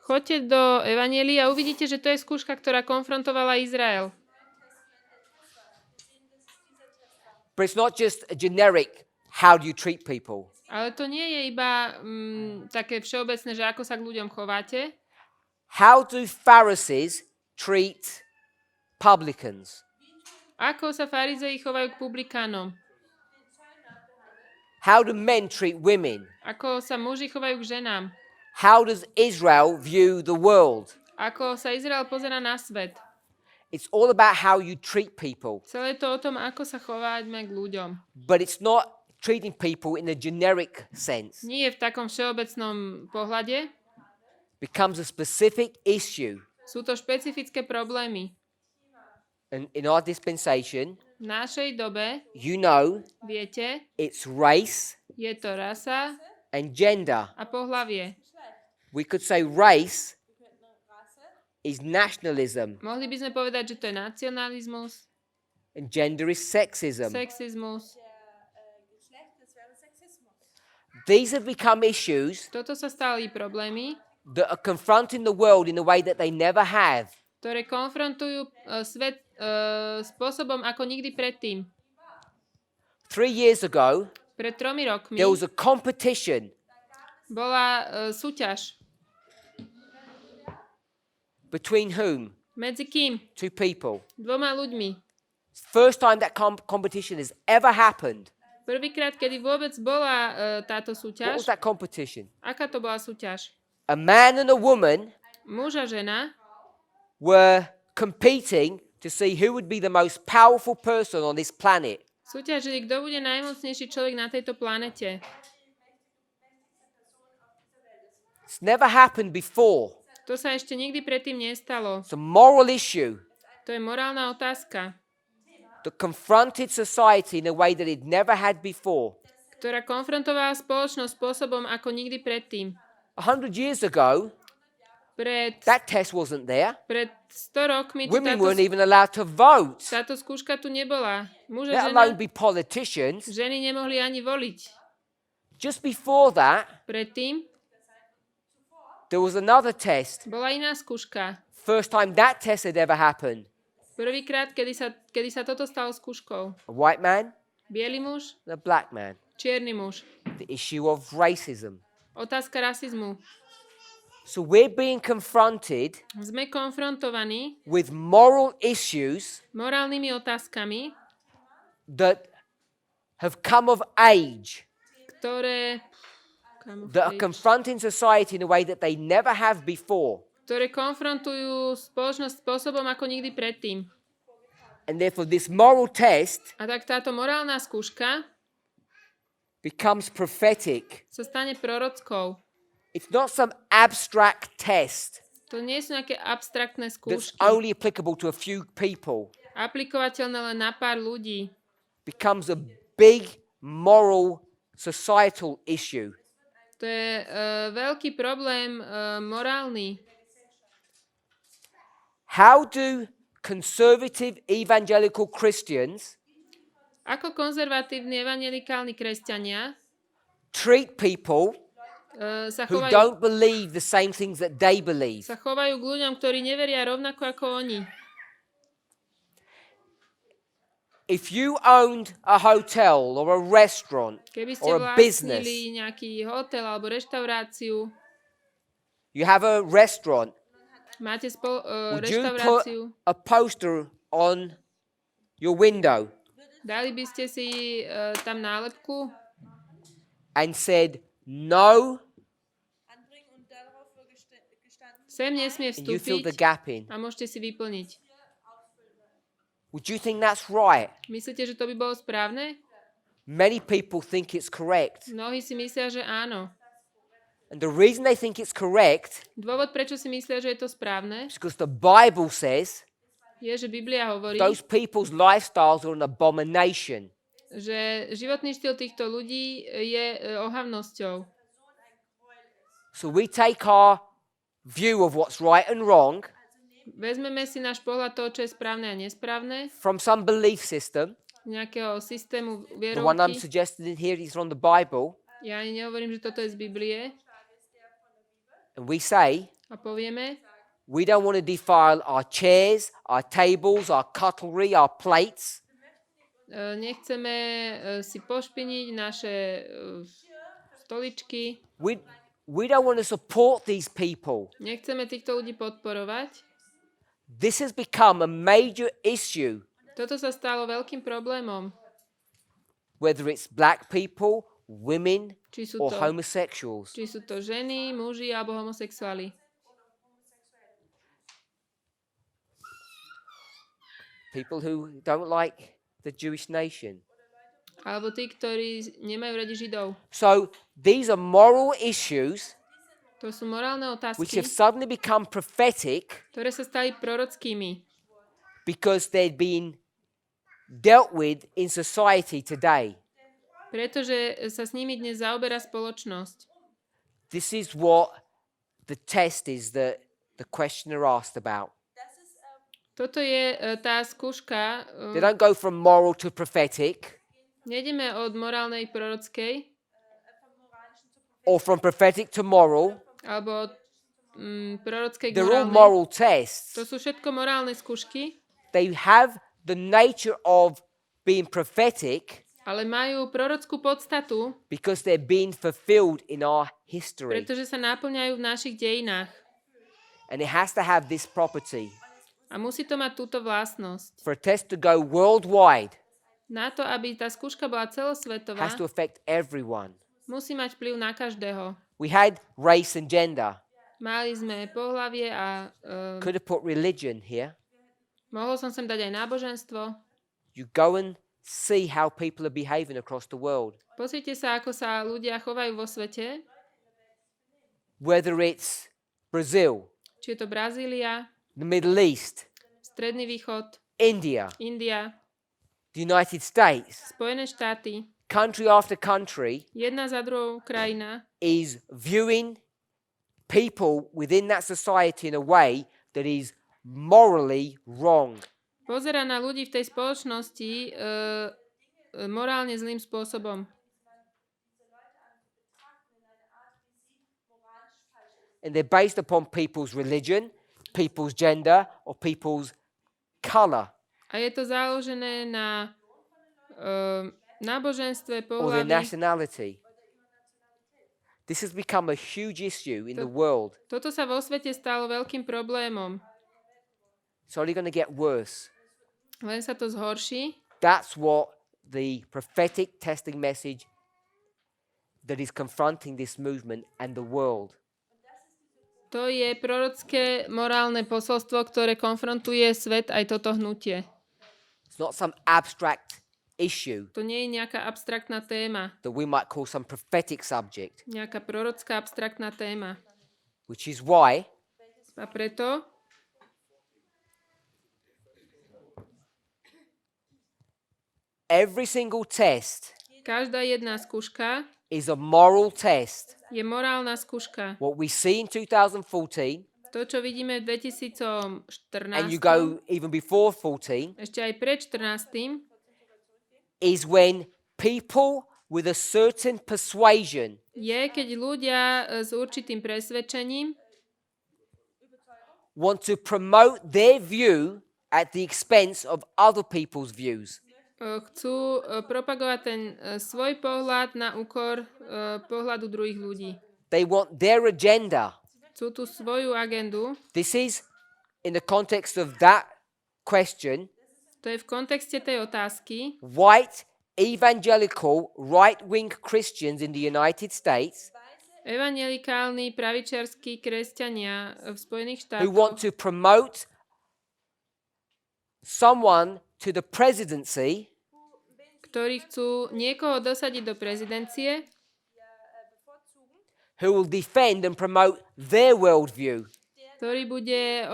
S2: Choďte do Evanjelii a uvidíte, že to je skúška, ktorá konfrontovala Izrael.
S1: But it's not just a generic, how do you treat people?
S2: Ale to nie je iba také všeobecné, že ako sa k ľuďom chováte.
S1: How do Pharisees treat publicans?
S2: Ako sa farizei chovajú k publikánom.
S1: How do men treat women?
S2: Ako sa muži chovajú k ženám.
S1: How does Israel view the world?
S2: Ako sa Izrael pozerá na svet.
S1: It's all about how you treat people.
S2: Celé to o tom, ako sa chováme k ľuďom.
S1: But it's not treating people in a generic sense.
S2: Nie je v takom všeobecnom pohľade.
S1: Becomes a specific issue.
S2: Sú to špecifické problémy.
S1: And in our dispensation,
S2: V našej dobe,
S1: you know,
S2: viete,
S1: it's race
S2: je to rasa
S1: and gender.
S2: a pohlavie.
S1: We could say race is nationalism
S2: Mohli by sme povedať, že to je nacionalizmus,
S1: and gender is sexism.
S2: sexizmus.
S1: These have become issues
S2: Toto sa stali problémy,
S1: that are confronting the world in a way that they never have.
S2: ktoré konfrontujú svet spôsobom ako nikdy predtým.
S1: 3 years ago,
S2: Pred 3 rokmi
S1: there was a competition
S2: bola súťaž.
S1: between whom?
S2: Medzi kým?
S1: 2 people.
S2: 2 ľuďmi.
S1: First time that competition has ever happened.
S2: Prvýkrát, kedy vôbec bola táto
S1: What
S2: súťaž,
S1: was that competition?
S2: aká to bola súťaž?
S1: A man and a woman
S2: Muž a žena
S1: were competing to see who would be the most powerful person on this planet.
S2: Súťažili, kto bude najmocnejší človek na tejto planete.
S1: It's never happened before.
S2: To sa ešte nikdy predtým nestalo.
S1: It's a moral issue
S2: To je morálna otázka,
S1: that confronted society in a way that it never had before.
S2: ktorá konfrontovala spoločnosť spôsobom ako nikdy predtým.
S1: 100 years ago,
S2: Pred
S1: that test wasn't there.
S2: 100 rokmi tu
S1: Women weren't even allowed to vote,
S2: táto skúška tu nebola. Muž
S1: let
S2: a
S1: alone
S2: žena,
S1: be politicians.
S2: ženy nemohli ani voliť.
S1: Just before that,
S2: Predtým
S1: there was another test.
S2: bola iná skúška.
S1: First time that test had ever happened.
S2: Prvýkrát, kedy sa toto stalo skúškou.
S1: A white man
S2: Biely muž,
S1: and a black man.
S2: čierny muž.
S1: The issue of racism.
S2: Otázka rasizmu.
S1: So we're being confronted
S2: Sme konfrontovaní
S1: with moral issues
S2: morálnymi otázkami,
S1: that have come of age,
S2: ktoré
S1: that are confronting society in a way that they never have before.
S2: ktoré konfrontujú spoločnosť spôsobom ako nikdy predtým.
S1: And therefore this moral test
S2: A tak táto morálna skúška
S1: becomes prophetic.
S2: sa stane prorockou.
S1: It's not some abstract test
S2: To nie sú nejaké abstraktné
S1: that's
S2: skúšky,
S1: only applicable to a few people.
S2: aplikovateľné len na pár ľudí.
S1: Becomes a big moral societal issue.
S2: To je veľký problém morálny.
S1: How do conservative evangelical Christians
S2: Ako konzervatívni evangelikálni kresťania
S1: treat people
S2: sa
S1: who
S2: chovajú,
S1: don't believe the same things that they believe?
S2: sa chovajú k ľuďom, ktorí neveria rovnako ako oni.
S1: If you owned a hotel or a restaurant
S2: Keby ste
S1: or a business,
S2: vlastnili nejaký hotel alebo reštauráciu,
S1: you have a restaurant,
S2: máte
S1: would you put
S2: reštauráciu,
S1: a poster on your window
S2: dali by ste si tam nálepku
S1: and said, no,
S3: anbringen und darauf gestanden,
S2: sem nesmie
S1: and you fill the
S2: vstúpiť
S1: gap in?
S2: a môžete si vyplniť.
S1: Would you think that's right?
S2: Myslíte, že to by bolo správne?
S1: Many people think it's correct.
S2: Mnohí si myslia, že áno.
S1: And the reason they think it's correct
S2: Dôvod, prečo si myslia, že je to správne,
S1: is because the Bible says
S2: je, že Biblia hovorí,
S1: those people's lifestyles are an abomination.
S2: že životný štýl týchto ľudí je ohavnosťou.
S1: So we take our view of what's right and wrong
S2: Vezmeme si náš pohľad toho, čo je správne a nesprávne,
S1: from some belief system.
S2: z nejakého systému
S1: The one I'm
S2: vierovky.
S1: suggesting here is from the Bible.
S2: Ja ani nehovorím, že toto je z Biblie.
S1: And we say,
S2: A povieme,
S1: we don't want to defile our chairs, our tables, our cutlery, our plates.
S2: nechceme si pošpiniť naše stoličky,
S1: We don't want to support these people.
S2: nechceme týchto ľudí podporovať.
S1: This has become a major issue,
S2: Toto sa stalo veľkým problémom.
S1: whether it's black people, women,
S2: Či sú
S1: or
S2: to,
S1: homosexuals.
S2: či sú to ženy, muži alebo homosexuáli.
S1: People who don't like the Jewish nation.
S2: Alebo tí, ktorí nemajú radi Židov.
S1: So these are moral issues
S2: To sú morálne
S1: which
S2: otázky,
S1: have suddenly become prophetic
S2: ktoré sa stali prorockými,
S1: because they've been dealt with in society today.
S2: pretože sa s nimi dnes zaoberá spoločnosť.
S1: This is what the test is that the questioner asked about.
S2: Toto je tá skúška.
S1: They don't go from moral to prophetic
S2: Nejdeme od morálnej prorockej,
S1: or from prophetic to moral.
S2: alebo od prorockej k
S1: They're all
S2: morálnej.
S1: moral tests.
S2: To sú všetko morálne skúšky,
S1: They have the nature of being prophetic
S2: ale majú prorockú podstatu,
S1: because they're being fulfilled in our history.
S2: pretože sa naplňajú v našich dejinách.
S1: And it has to have this property.
S2: A musí to mať túto vlastnosť.
S1: For a test to go worldwide,
S2: Na to, aby tá skúška bola celosvetová,
S1: has to affect everyone.
S2: musí mať vplyv na každého.
S1: We had race and gender.
S2: Mali sme pohlavie a
S1: Could have put religion here.
S2: mohol som sem dať aj náboženstvo.
S1: You go and see how people are behaving across the world.
S2: Pozrite sa, ako sa ľudia chovajú vo svete.
S1: Whether it's Brazil,
S2: Či je to Brazília,
S1: the Middle East,
S2: Stredný východ,
S1: India,
S2: India,
S1: the United States,
S2: Spojené štáty,
S1: country after country
S2: jedna za druhou krajina
S1: is viewing people within that society in a way that is morally wrong.
S2: pozerá na ľudí v tej spoločnosti morálne zlým spôsobom.
S1: And they're based upon people's religion, people's gender, or people's color,
S2: A je to založené na náboženstve,
S1: or their
S2: pohlavy.
S1: nationality. This has become a huge issue in the world.
S2: Toto sa vo svete stalo veľkým problémom.
S1: It's only going to get worse.
S2: Len sa to zhorší.
S1: That's what the prophetic testing message that is confronting this movement and the world.
S2: To je prorocké morálne posolstvo, ktoré konfrontuje svet aj toto hnutie.
S1: It's not some abstract issue
S2: To nie je nejaká abstraktná téma,
S1: that we might call some prophetic subject,
S2: nejaká prorocká abstraktná téma.
S1: which is why
S2: A preto
S1: every single test
S2: každá jedna skúška
S1: is a moral test.
S2: je morálna skúška.
S1: What we see in 2014,
S2: To, čo vidíme v 2014,
S1: and you go even before 14,
S2: ešte aj pred 14,
S1: is when people with a certain persuasion
S2: je, keď ľudia s určitým presvedčením
S1: want to promote their view at the expense of other people's views.
S2: chcú propagovať ten svoj pohľad na úkor pohľadu druhých ľudí.
S1: They want their agenda.
S2: Chcú tú svoju agendu.
S1: This is in the context of that question,
S2: To je v kontexte tej otázky.
S1: white evangelical right-wing Christians in the United States
S2: Evangelikálni pravičiarskí kresťania v Spojených
S1: who want
S2: štátoch,
S1: to promote someone to the presidency
S2: ktorí chcú niekoho dosadiť do prezidencie,
S1: who will defend and promote their worldview.
S2: ktorý bude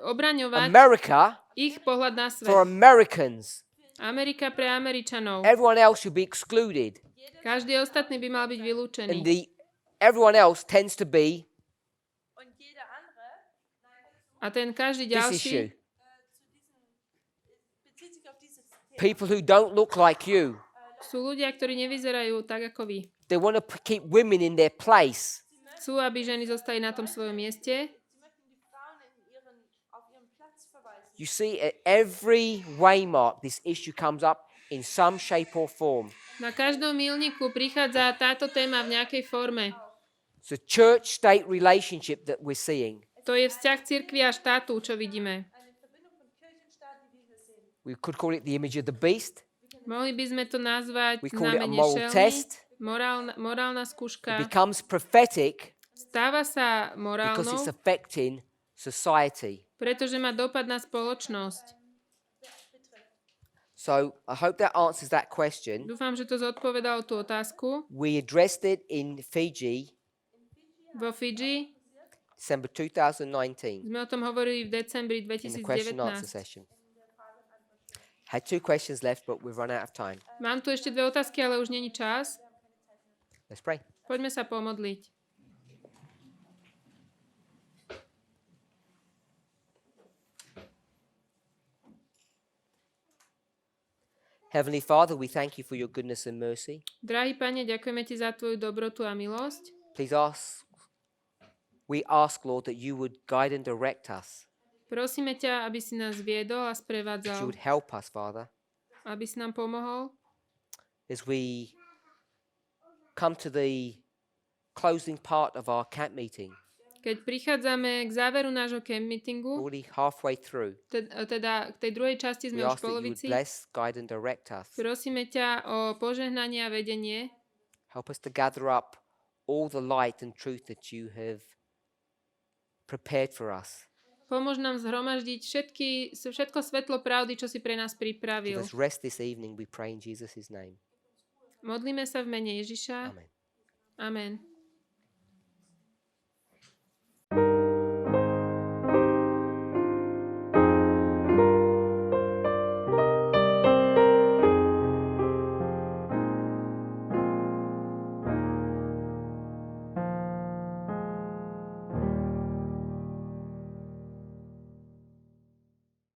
S2: obraňovať
S1: America
S2: ich pohľad na
S1: for
S2: svet.
S1: Americans.
S2: Amerika pre Američanov.
S1: Everyone else should be excluded.
S2: Každý ostatný by mal byť vylúčený.
S1: And everyone else tends to be
S3: Und jeder andere
S2: A ten každý
S1: this issue.
S2: ďalší,
S3: bezieht sich auf dieses Thema.
S1: People who don't look like you.
S2: sú ľudia, ktorí nevyzerajú tak ako vy.
S1: They want to keep women in their place.
S2: Chcú, aby ženy zostali na tom svojom mieste.
S3: Sie möchten die Frauen auf ihren Platz verweisen.
S1: You see, at every waymark, this issue comes up in some shape or form.
S2: Na každom milníku prichádza táto téma v nejakej forme.
S1: It's a church-state relationship that we're seeing.
S2: To je vzťah cirkvi a štátu, čo vidíme.
S3: Eine Verbindung von Kirchenstaat, die wir hier sehen.
S1: We could call it the image of the beast.
S2: Mohli by sme to nazvať
S1: We call it a
S2: znamenie
S1: moral
S2: šelmy,
S1: test.
S2: morálna
S1: It
S2: skúška.
S1: becomes prophetic
S2: Stáva sa
S1: because
S2: morálnou,
S1: it's affecting society.
S2: pretože má dopad na spoločnosť.
S1: So I hope that answers that question.
S2: Dúfam, že to zodpovedalo tú otázku.
S1: We addressed it in Fiji,
S2: Vo Fidži
S1: December 2019,
S2: sme o tom hovorili v decembri
S1: in the question and answer
S2: 2019.
S1: session. Had 2 questions left, but we've run out of time.
S2: Mám tu ešte 2 otázky, ale už není čas.
S1: Let's pray.
S2: Poďme sa pomodliť.
S1: Heavenly Father, we thank you for your goodness and mercy.
S2: Drahý Pane, ďakujeme Ti za Tvoju dobrotu a milosť.
S1: We ask, Lord, that you would guide and direct us,
S2: Prosíme ťa, aby si nás viedol a
S1: that you
S2: sprevádzal,
S1: would help us, Father,
S2: aby si nám pomohol,
S1: as we come to the closing part of our camp meeting,
S2: keď prichádzame k záveru nášho camp meetingu,
S1: already halfway through.
S2: teda k tej druhej časti
S1: We
S2: sme už
S1: ask
S2: v
S1: that you would
S2: polovici.
S1: bless, guide and direct us.
S2: Prosíme ťa o požehnanie a vedenie.
S1: Help us to gather up all the light and truth that you have prepared for us.
S2: Pomôž nám zhromaždiť všetko svetlo pravdy, čo si pre nás
S1: Give
S2: pripravil.
S1: us rest this evening, we pray in Jesus' name.
S2: Modlíme sa v mene Ježiša.
S1: Amen.
S2: Amen.